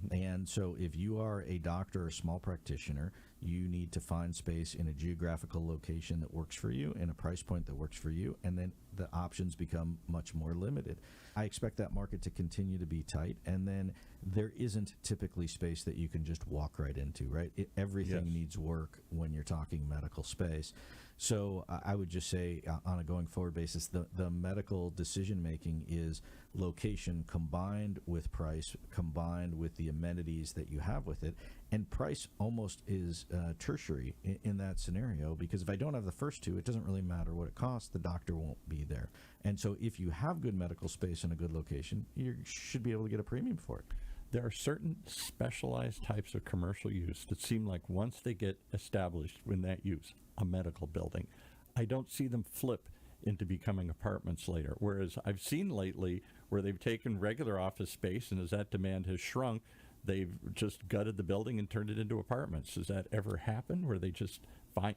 And so if you are a doctor or a small practitioner, you need to find space in a geographical location that works for you and a price point that works for you, and then the options become much more limited. I expect that market to continue to be tight, and then there isn't typically space that you can just walk right into, right? Everything needs work when you're talking medical space. So I would just say on a going forward basis, the medical decision making is location combined with price, combined with the amenities that you have with it. And price almost is tertiary in that scenario, because if I don't have the first two, it doesn't really matter what it costs. The doctor won't be there. And so if you have good medical space in a good location, you should be able to get a premium for it. There are certain specialized types of commercial use that seem like once they get established in that use, a medical building, I don't see them flip into becoming apartments later. Whereas I've seen lately where they've taken regular office space, and as that demand has shrunk, they've just gutted the building and turned it into apartments. Does that ever happen where they just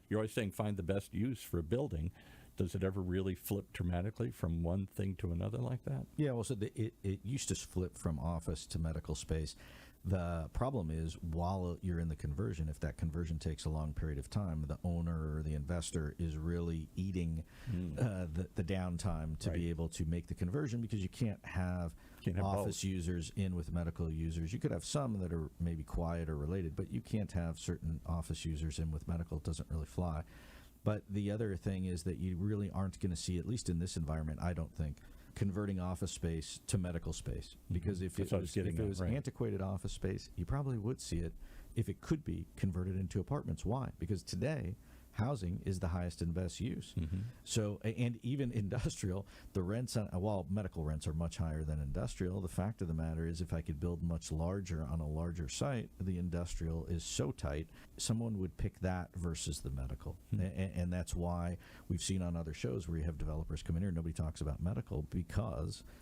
you're always saying find the best use for a building. Does it ever really flip dramatically from one thing to another like that? Yeah, well, so it used to flip from office to medical space. The problem is, while you're in the conversion, if that conversion takes a long period of time, the owner or the investor is really eating the downtime to be able to make the conversion, because you can't have office both users in with medical users. You could have some that are maybe quiet or related, but you can't have certain office users in with medical. It doesn't really fly. But the other thing is that you really aren't going to see, at least in this environment, I don't think, converting office space to medical space. Because if it was antiquated office space, you probably would see it if it could be converted into apartments. Why? Because today, housing is the highest and best use. So, and even industrial, the rents, while medical rents are much higher than industrial, the fact of the matter is if I could build much larger on a larger site, the industrial is so tight, someone would pick that versus the medical. And that's why we've seen on other shows where you have developers come in here, nobody talks about medical because